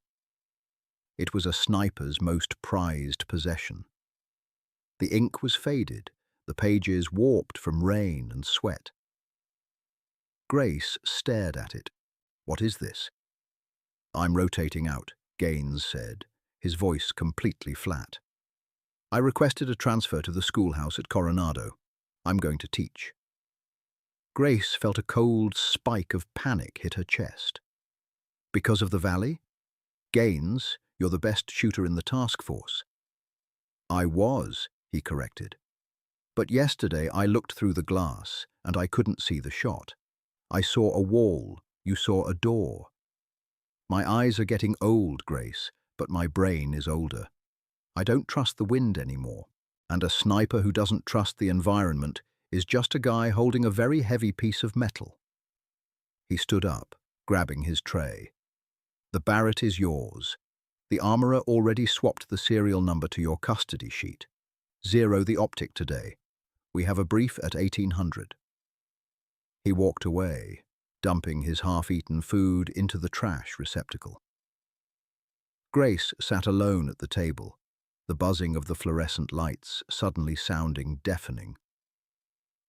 It was a sniper's most prized possession. The ink was faded, the pages warped from rain and sweat. Grace stared at it. "What is this?" "I'm rotating out," Gaines said, his voice completely flat. "I requested a transfer to the schoolhouse at Coronado. I'm going to teach." Grace felt a cold spike of panic hit her chest. "Because of the valley? Gaines, you're the best shooter in the task force." "I was," he corrected. "But yesterday I looked through the glass and I couldn't see the shot. I saw a wall, you saw a door. My eyes are getting old, Grace, but my brain is older. I don't trust the wind anymore, and a sniper who doesn't trust the environment is just a guy holding a very heavy piece of metal." He stood up, grabbing his tray. "The Barrett is yours. The armorer already swapped the serial number to your custody sheet. Zero the optic today. We have a brief at 1800. He walked away, dumping his half-eaten food into the trash receptacle. Grace sat alone at the table, the buzzing of the fluorescent lights suddenly sounding deafening.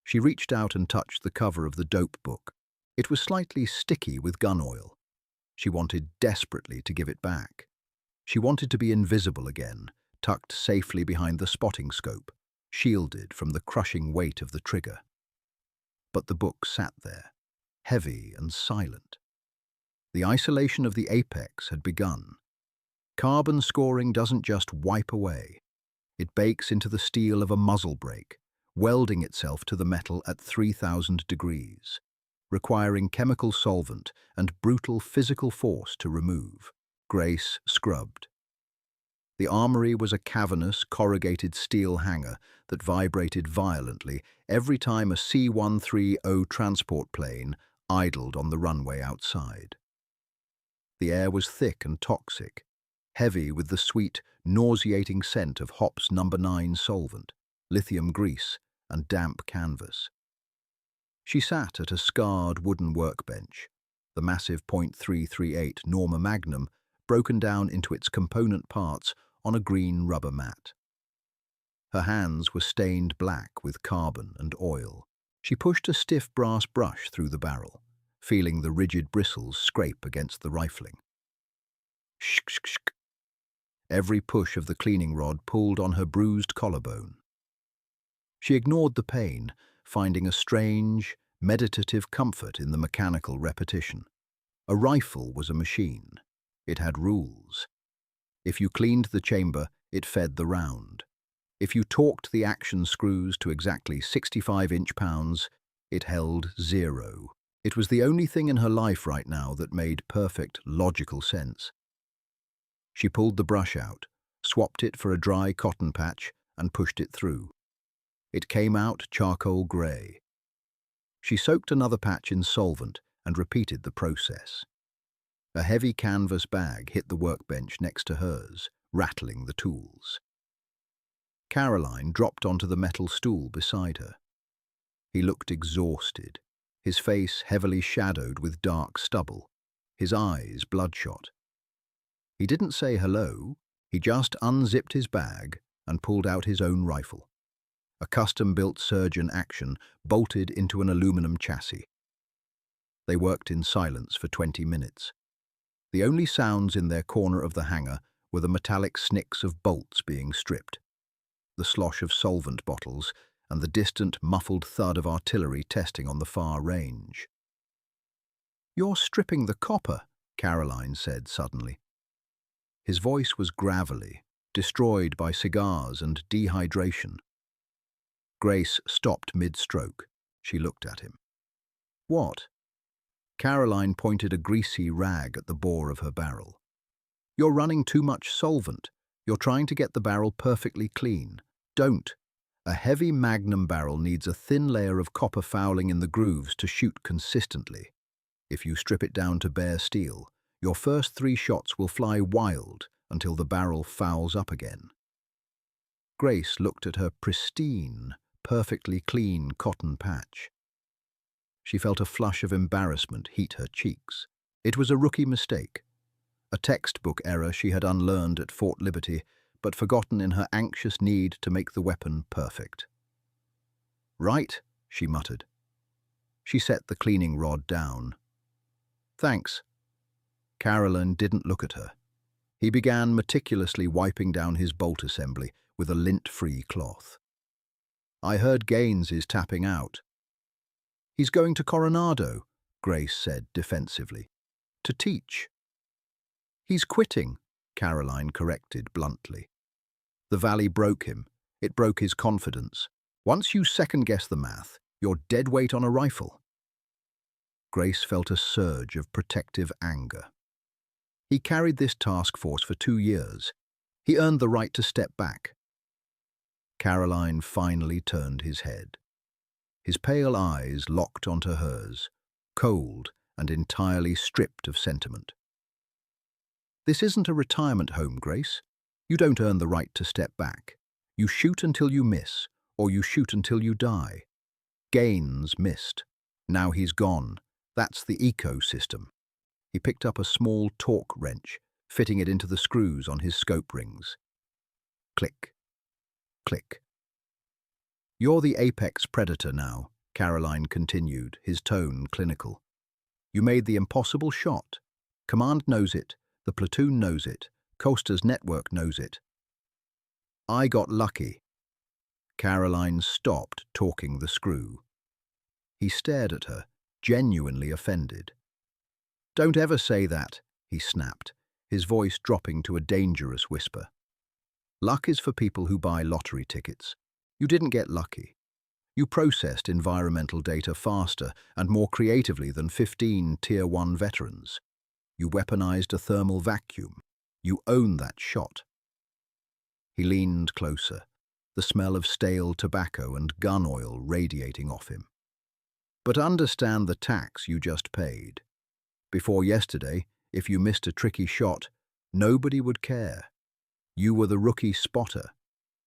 She reached out and touched the cover of the dope book. It was slightly sticky with gun oil. She wanted desperately to give it back. She wanted to be invisible again, tucked safely behind the spotting scope, shielded from the crushing weight of the trigger. But the book sat there, heavy and silent. The isolation of the apex had begun. Carbon scoring doesn't just wipe away. It bakes into the steel of a muzzle brake, welding itself to the metal at 3,000 degrees, requiring chemical solvent and brutal physical force to remove. Grace scrubbed. The armory was a cavernous, corrugated steel hangar that vibrated violently every time a C-130 transport plane idled on the runway outside. The air was thick and toxic, heavy with the sweet, nauseating scent of Hop's No. 9 solvent, lithium grease, and damp canvas. She sat at a scarred wooden workbench, the massive .338 Norma Magnum broken down into its component parts on a green rubber mat. Her hands were stained black with carbon and oil. She pushed a stiff brass brush through the barrel, feeling the rigid bristles scrape against the rifling. Shk, shk, shk. Every push of the cleaning rod pulled on her bruised collarbone. She ignored the pain, finding a strange, meditative comfort in the mechanical repetition. A rifle was a machine. It had rules. If you cleaned the chamber, it fed the round. If you torqued the action screws to exactly 65 inch-pounds, it held 0. It was the only thing in her life right now that made perfect, logical sense. She pulled the brush out, swapped it for a dry cotton patch, and pushed it through. It came out charcoal grey. She soaked another patch in solvent and repeated the process. A heavy canvas bag hit the workbench next to hers, rattling the tools. Caroline dropped onto the metal stool beside her. He looked exhausted, his face heavily shadowed with dark stubble, his eyes bloodshot. He didn't say hello, he just unzipped his bag and pulled out his own rifle. A custom-built surgeon action bolted into an aluminum chassis. They worked in silence for 20 minutes. The only sounds in their corner of the hangar were the metallic snicks of bolts being stripped, the slosh of solvent bottles, and the distant, muffled thud of artillery testing on the far range. "You're stripping the copper," Caroline said suddenly. His voice was gravelly, destroyed by cigars and dehydration. Grace stopped mid-stroke. She looked at him. "What?" Caroline pointed a greasy rag at the bore of her barrel. "You're running too much solvent. You're trying to get the barrel perfectly clean. Don't. A heavy magnum barrel needs a thin layer of copper fouling in the grooves to shoot consistently. If you strip it down to bare steel, your first 3 shots will fly wild until the barrel fouls up again." Grace looked at her pristine, perfectly clean cotton patch. She felt a flush of embarrassment heat her cheeks. It was a rookie mistake, a textbook error she had unlearned at Fort Liberty, but forgotten in her anxious need to make the weapon perfect. "Right," she muttered. She set the cleaning rod down. "Thanks." Caroline didn't look at her. He began meticulously wiping down his bolt assembly with a lint-free cloth. "I heard Gaines is tapping out." "He's going to Coronado," Grace said defensively. "To teach." "He's quitting," Caroline corrected bluntly. The valley broke him. It broke his confidence. Once you second-guess the math, you're dead weight on a rifle. Grace felt a surge of protective anger. He carried this task force for 2 years. He earned the right to step back. Caroline finally turned his head. His pale eyes locked onto hers, cold and entirely stripped of sentiment. "This isn't a retirement home, Grace. You don't earn the right to step back. You shoot until you miss, or you shoot until you die. Gaines missed. Now he's gone. That's the ecosystem." He picked up a small torque wrench, fitting it into the screws on his scope rings. Click. Click. "You're the apex predator now," Caroline continued, his tone clinical. "You made the impossible shot. Command knows it. The platoon knows it. Costa's network knows it. I got lucky." Caroline stopped torquing the screw. He stared at her, genuinely offended. "Don't ever say that," he snapped, his voice dropping to a dangerous whisper. "Luck is for people who buy lottery tickets. You didn't get lucky. You processed environmental data faster and more creatively than 15 Tier 1 veterans. You weaponized a thermal vacuum. You own that shot. He leaned closer, the smell of stale tobacco and gun oil radiating off him. But understand the tax you just paid. Before yesterday, if you missed a tricky shot, nobody would care. You were the rookie spotter.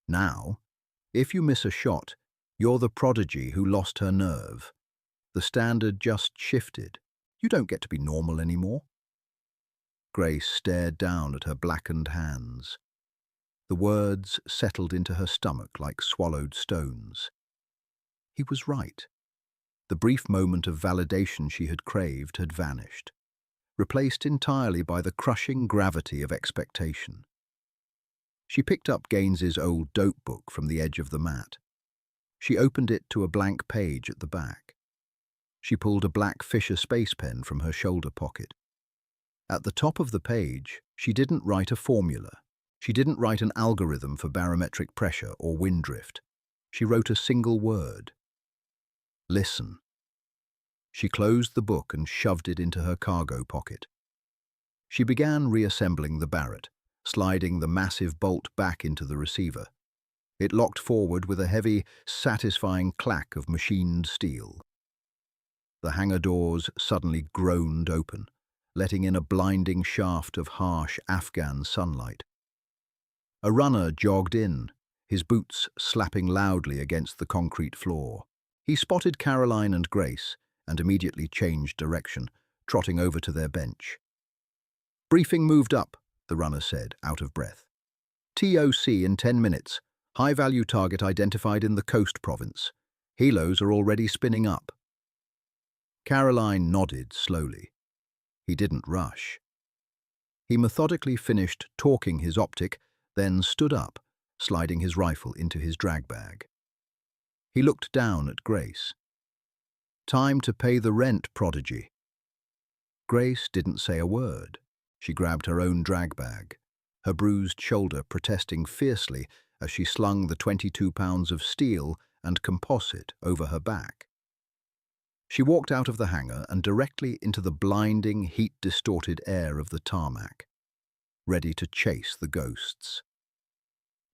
Now, if you miss a shot, you're the prodigy who lost her nerve. The standard just shifted. You don't get to be normal anymore. Grace stared down at her blackened hands. The words settled into her stomach like swallowed stones. He was right. The brief moment of validation she had craved had vanished, replaced entirely by the crushing gravity of expectation. She picked up Gaines's old dope book from the edge of the mat. She opened it to a blank page at the back. She pulled a black Fisher space pen from her shoulder pocket. At the top of the page, she didn't write a formula. She didn't write an algorithm for barometric pressure or wind drift. She wrote a single word. Listen. She closed the book and shoved it into her cargo pocket. She began reassembling the Barrett, sliding the massive bolt back into the receiver. It locked forward with a heavy, satisfying clack of machined steel. The hangar doors suddenly groaned open, letting in a blinding shaft of harsh Afghan sunlight. A runner jogged in, his boots slapping loudly against the concrete floor. He spotted Caroline and Grace and immediately changed direction, trotting over to their bench. "Briefing moved up," the runner said, out of breath. "TOC in 10 minutes. High-value target identified in the Coast Province. Helos are already spinning up." Caroline nodded slowly. He didn't rush. He methodically finished torquing his optic, then stood up, sliding his rifle into his drag bag. He looked down at Grace. "Time to pay the rent, prodigy." Grace didn't say a word. She grabbed her own drag bag, her bruised shoulder protesting fiercely as she slung the 22 pounds of steel and composite over her back. She walked out of the hangar and directly into the blinding, heat-distorted air of the tarmac, ready to chase the ghosts.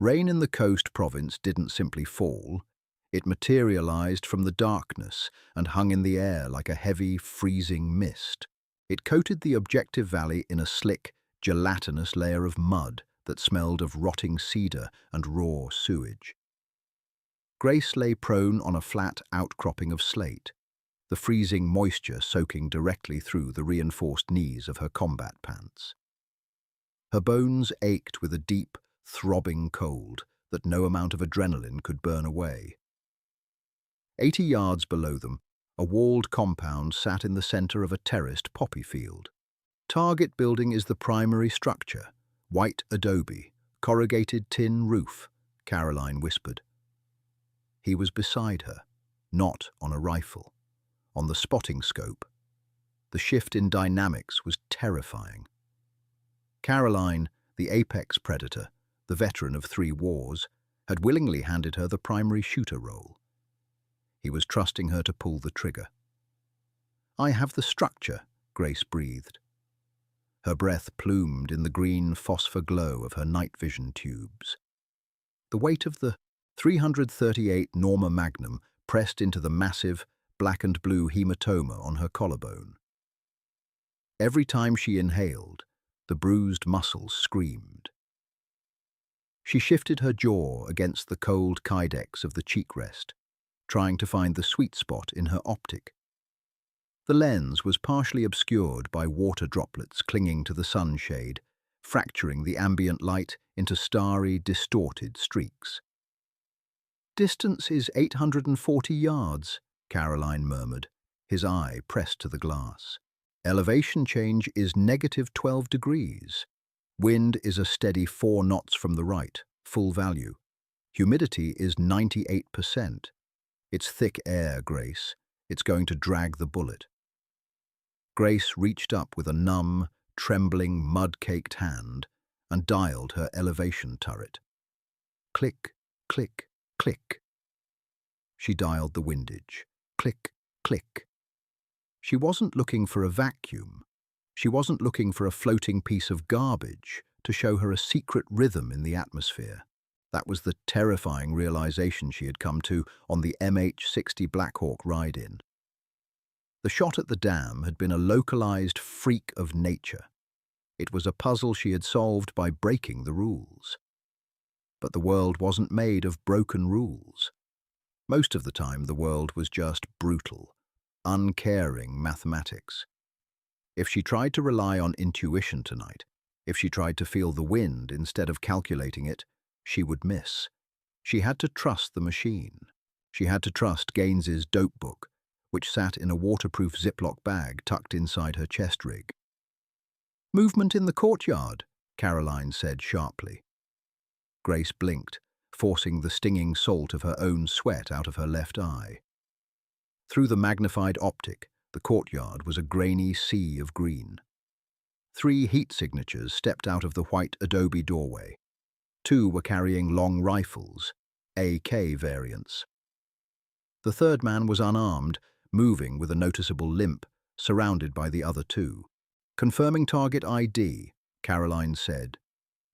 Rain in the Coast Province didn't simply fall. It materialized from the darkness and hung in the air like a heavy, freezing mist. It coated the objective valley in a slick, gelatinous layer of mud that smelled of rotting cedar and raw sewage. Grace lay prone on a flat outcropping of slate, the freezing moisture soaking directly through the reinforced knees of her combat pants. Her bones ached with a deep, throbbing cold that no amount of adrenaline could burn away. 80 yards below them, a walled compound sat in the center of a terraced poppy field. Target building is the primary structure, white adobe, corrugated tin roof, Caroline whispered. He was beside her, not on a rifle, on the spotting scope. The shift in dynamics was terrifying. Caroline, the apex predator, the veteran of 3 wars, had willingly handed her the primary shooter role. He was trusting her to pull the trigger. "I have the structure," Grace breathed. Her breath plumed in the green phosphor glow of her night vision tubes. The weight of the 338 Norma Magnum pressed into the massive, black and blue hematoma on her collarbone. Every time she inhaled, the bruised muscles screamed. She shifted her jaw against the cold kydex of the cheek rest, trying to find the sweet spot in her optic. The lens was partially obscured by water droplets clinging to the sunshade, fracturing the ambient light into starry, distorted streaks. "Distance is 840 yards, Caroline murmured, his eye pressed to the glass. "Elevation change is negative 12 degrees. Wind is a steady 4 knots from the right, full value. Humidity is 98%. It's thick air, Grace. It's going to drag the bullet." Grace reached up with a numb, trembling, mud-caked hand and dialed her elevation turret. Click, click, click. She dialed the windage. Click, click. She wasn't looking for a vacuum. She wasn't looking for a floating piece of garbage to show her a secret rhythm in the atmosphere. That was the terrifying realization she had come to on the MH-60 Blackhawk ride-in. The shot at the dam had been a localized freak of nature. It was a puzzle she had solved by breaking the rules. But the world wasn't made of broken rules. Most of the time, the world was just brutal, uncaring mathematics. If she tried to rely on intuition tonight, if she tried to feel the wind instead of calculating it, she would miss. She had to trust the machine. She had to trust Gaines's dope book, which sat in a waterproof Ziploc bag tucked inside her chest rig. "Movement in the courtyard," Caroline said sharply. Grace blinked, forcing the stinging salt of her own sweat out of her left eye. Through the magnified optic, the courtyard was a grainy sea of green. 3 heat signatures stepped out of the white adobe doorway. 2 were carrying long rifles, AK variants. The third man was unarmed, moving with a noticeable limp, surrounded by the other 2. "Confirming target ID," Caroline said.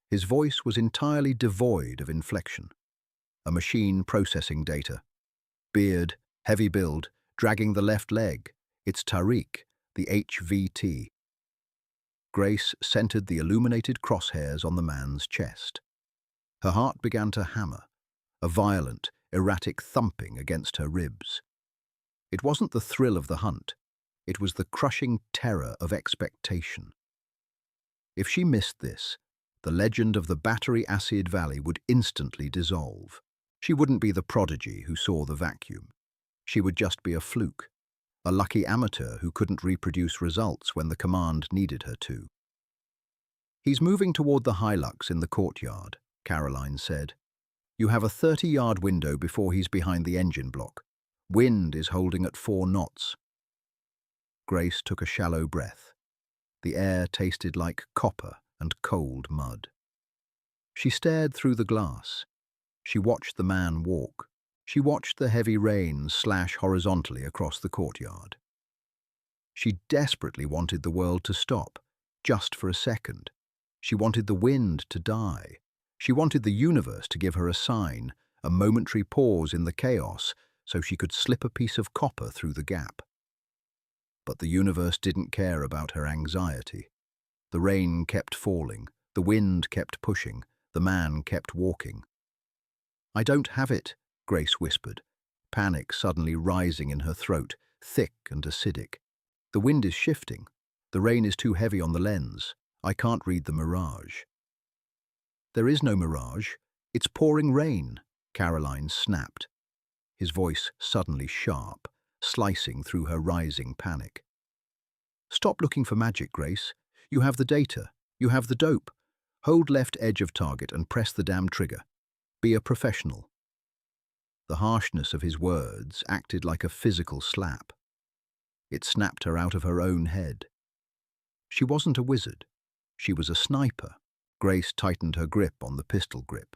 His voice was entirely devoid of inflection. A machine processing data. Beard, heavy build, dragging the left leg. It's Tariq, the HVT. Grace centered the illuminated crosshairs on the man's chest. Her heart began to hammer, a violent, erratic thumping against her ribs. It wasn't the thrill of the hunt. It was the crushing terror of expectation. If she missed this, the legend of the Battery Acid Valley would instantly dissolve. She wouldn't be the prodigy who saw the vacuum. She would just be a fluke, a lucky amateur who couldn't reproduce results when the command needed her to. "He's moving toward the Hilux in the courtyard," Caroline said. "You have a 30-yard window before he's behind the engine block. Wind is holding at 4 knots. Grace took a shallow breath. The air tasted like copper and cold mud. She stared through the glass. She watched the man walk. She watched the heavy rain slash horizontally across the courtyard. She desperately wanted the world to stop, just for a second. She wanted the wind to die. She wanted the universe to give her a sign, a momentary pause in the chaos, so she could slip a piece of copper through the gap. But the universe didn't care about her anxiety. The rain kept falling, the wind kept pushing, the man kept walking. "I don't have it," Grace whispered, panic suddenly rising in her throat, thick and acidic. "The wind is shifting. The rain is too heavy on the lens. I can't read the mirage." "There is no mirage. It's pouring rain," Caroline snapped, his voice suddenly sharp, slicing through her rising panic. "Stop looking for magic, Grace. You have the data. You have the dope. Hold left edge of target and press the damn trigger. Be a professional." The harshness of his words acted like a physical slap. It snapped her out of her own head. She wasn't a wizard. She was a sniper. Grace tightened her grip on the pistol grip,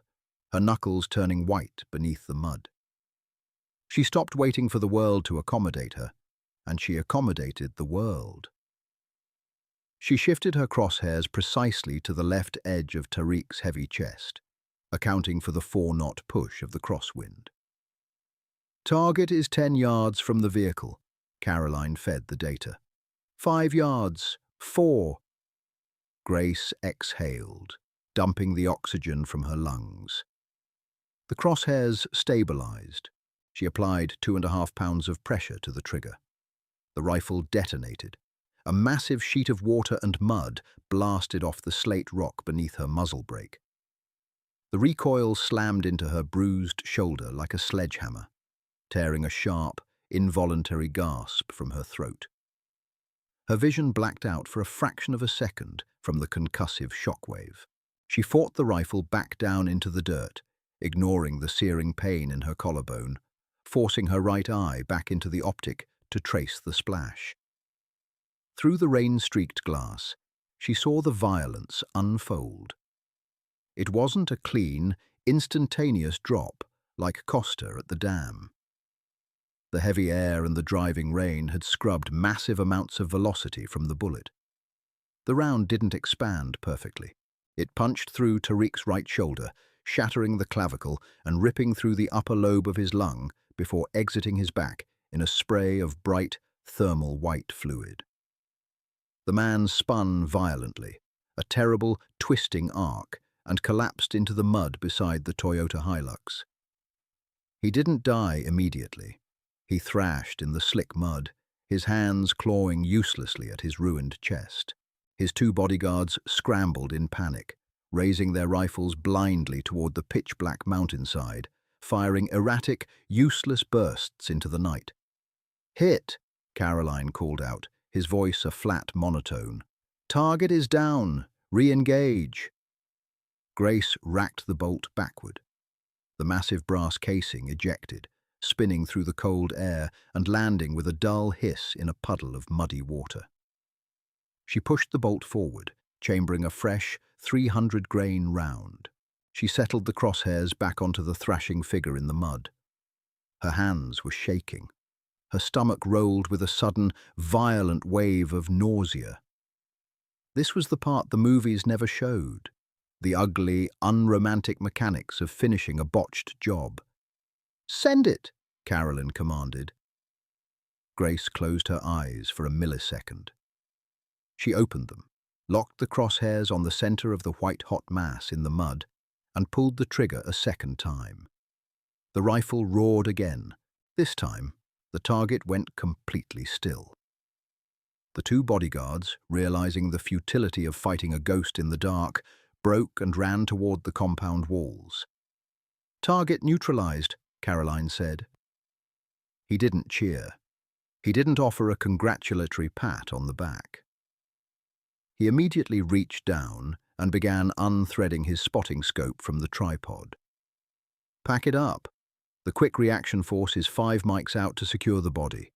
her knuckles turning white beneath the mud. She stopped waiting for the world to accommodate her, and she accommodated the world. She shifted her crosshairs precisely to the left edge of Tariq's heavy chest, accounting for the 4-knot push of the crosswind. "Target is 10 yards from the vehicle," Caroline fed the data. 5 yards. 4. Grace exhaled, dumping the oxygen from her lungs. The crosshairs stabilized. She applied 2.5 pounds of pressure to the trigger. The rifle detonated. A massive sheet of water and mud blasted off the slate rock beneath her muzzle brake. The recoil slammed into her bruised shoulder like a sledgehammer, tearing a sharp, involuntary gasp from her throat. Her vision blacked out for a fraction of a second from the concussive shockwave. She fought the rifle back down into the dirt, ignoring the searing pain in her collarbone, forcing her right eye back into the optic to trace the splash. Through the rain-streaked glass, she saw the violence unfold. It wasn't a clean, instantaneous drop like Costa at the dam. The heavy air and the driving rain had scrubbed massive amounts of velocity from the bullet. The round didn't expand perfectly. It punched through Tariq's right shoulder, shattering the clavicle and ripping through the upper lobe of his lung before exiting his back in a spray of bright, thermal white fluid. The man spun violently, a terrible, twisting arc, and collapsed into the mud beside the Toyota Hilux. He didn't die immediately. He thrashed in the slick mud, his hands clawing uselessly at his ruined chest. His two bodyguards scrambled in panic, raising their rifles blindly toward the pitch-black mountainside, firing erratic, useless bursts into the night. "Hit!" Caroline called out, his voice a flat monotone. "Target is down! Re-engage!" Grace racked the bolt backward. The massive brass casing ejected, spinning through the cold air and landing with a dull hiss in a puddle of muddy water. She pushed the bolt forward, chambering a fresh, 300-grain round. She settled the crosshairs back onto the thrashing figure in the mud. Her hands were shaking. Her stomach rolled with a sudden, violent wave of nausea. This was the part the movies never showed, the ugly, unromantic mechanics of finishing a botched job. "Send it!" Carolyn commanded. Grace closed her eyes for a millisecond. She opened them, locked the crosshairs on the center of the white-hot mass in the mud, and pulled the trigger a second time. The rifle roared again. This time, the target went completely still. The two bodyguards, realizing the futility of fighting a ghost in the dark, broke and ran toward the compound walls. "Target neutralized," Caroline said. He didn't cheer. He didn't offer a congratulatory pat on the back. He immediately reached down and began unthreading his spotting scope from the tripod. "Pack it up. The quick reaction force is 5 mics out to secure the body.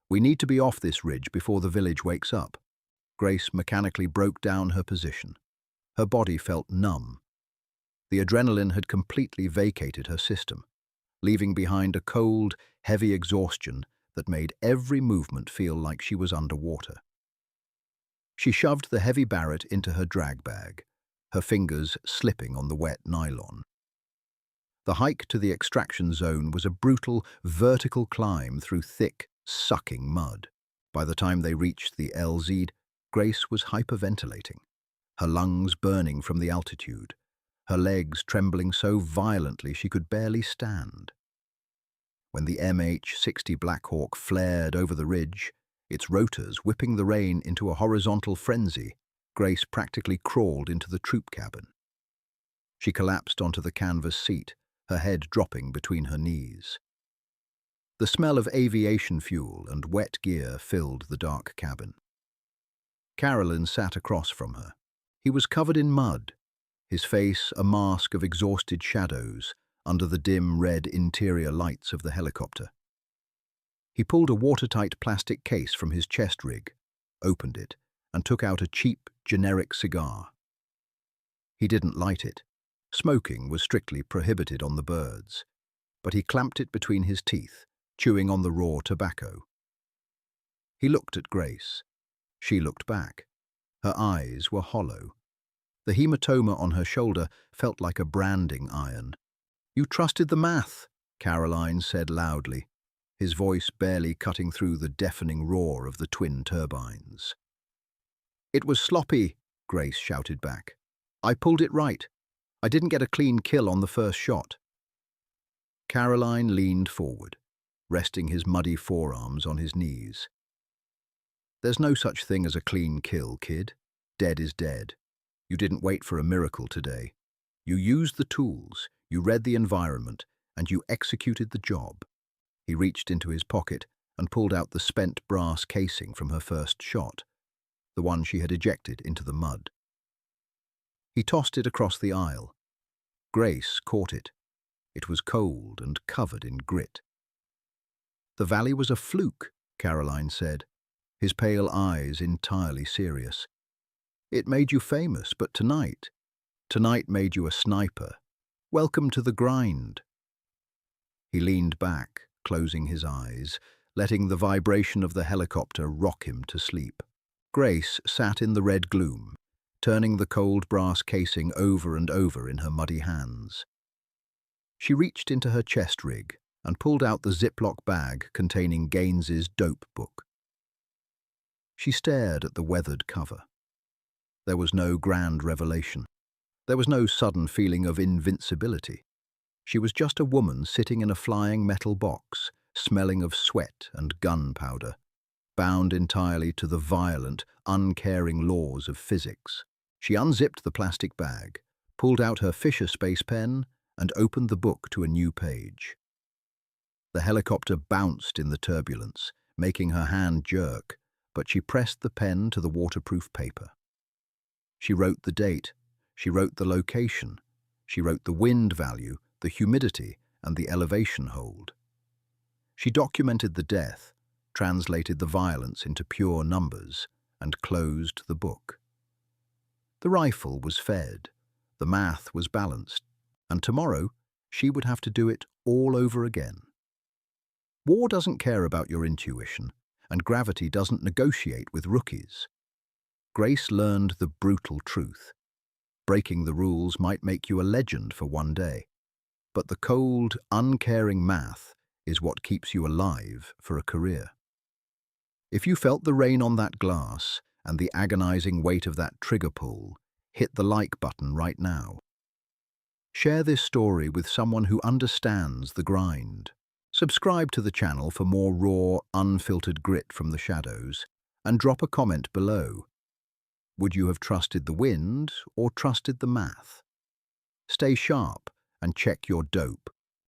We need to be off this ridge before the village wakes up." Grace mechanically broke down her position. Her body felt numb. The adrenaline had completely vacated her system, leaving behind a cold, heavy exhaustion that made every movement feel like she was underwater. She shoved the heavy Barrett into her drag bag, her fingers slipping on the wet nylon. The hike to the extraction zone was a brutal, vertical climb through thick, sucking mud. By the time they reached the LZ, Grace was hyperventilating, her lungs burning from the altitude, her legs trembling so violently she could barely stand. When the MH-60 Blackhawk flared over the ridge, its rotors whipping the rain into a horizontal frenzy, Grace practically crawled into the troop cabin. She collapsed onto the canvas seat, her head dropping between her knees. The smell of aviation fuel and wet gear filled the dark cabin. Carolyn sat across from her. He was covered in mud, his face a mask of exhausted shadows under the dim red interior lights of the helicopter. He pulled a watertight plastic case from his chest rig, opened it, and took out a cheap, generic cigar. He didn't light it. Smoking was strictly prohibited on the birds, but he clamped it between his teeth, chewing on the raw tobacco. He looked at Grace. She looked back. Her eyes were hollow. The hematoma on her shoulder felt like a branding iron. "You trusted the math," Caroline said loudly, his voice barely cutting through the deafening roar of the twin turbines. "It was sloppy," Grace shouted back. "I pulled it right. I didn't get a clean kill on the first shot." Caroline leaned forward, resting his muddy forearms on his knees. "There's no such thing as a clean kill, kid. Dead is dead. You didn't wait for a miracle today. You used the tools, you read the environment, and you executed the job." He reached into his pocket and pulled out the spent brass casing from her first shot, the one she had ejected into the mud. He tossed it across the aisle. Grace caught it. It was cold and covered in grit. "The valley was a fluke," Caroline said, his pale eyes entirely serious. "It made you famous, but tonight made you a sniper. Welcome to the grind." He leaned back, closing his eyes, letting the vibration of the helicopter rock him to sleep. Grace sat in the red gloom, turning the cold brass casing over and over in her muddy hands. She reached into her chest rig and pulled out the Ziploc bag containing Gaines's dope book. She stared at the weathered cover. There was no grand revelation. There was no sudden feeling of invincibility. She was just a woman sitting in a flying metal box, smelling of sweat and gunpowder, bound entirely to the violent, uncaring laws of physics. She unzipped the plastic bag, pulled out her Fisher Space pen, and opened the book to a new page. The helicopter bounced in the turbulence, making her hand jerk, but she pressed the pen to the waterproof paper. She wrote the date, she wrote the location, she wrote the wind value, the humidity, and the elevation hold. She documented the death, translated the violence into pure numbers, and closed the book. The rifle was fed, the math was balanced, and tomorrow she would have to do it all over again. War doesn't care about your intuition, and gravity doesn't negotiate with rookies. Grace learned the brutal truth. Breaking the rules might make you a legend for one day, but the cold, uncaring math is what keeps you alive for a career. If you felt the rain on that glass and the agonizing weight of that trigger pull, hit the like button right now. Share this story with someone who understands the grind. Subscribe to the channel for more raw, unfiltered grit from the shadows, and drop a comment below. Would you have trusted the wind or trusted the math? Stay sharp and check your dope.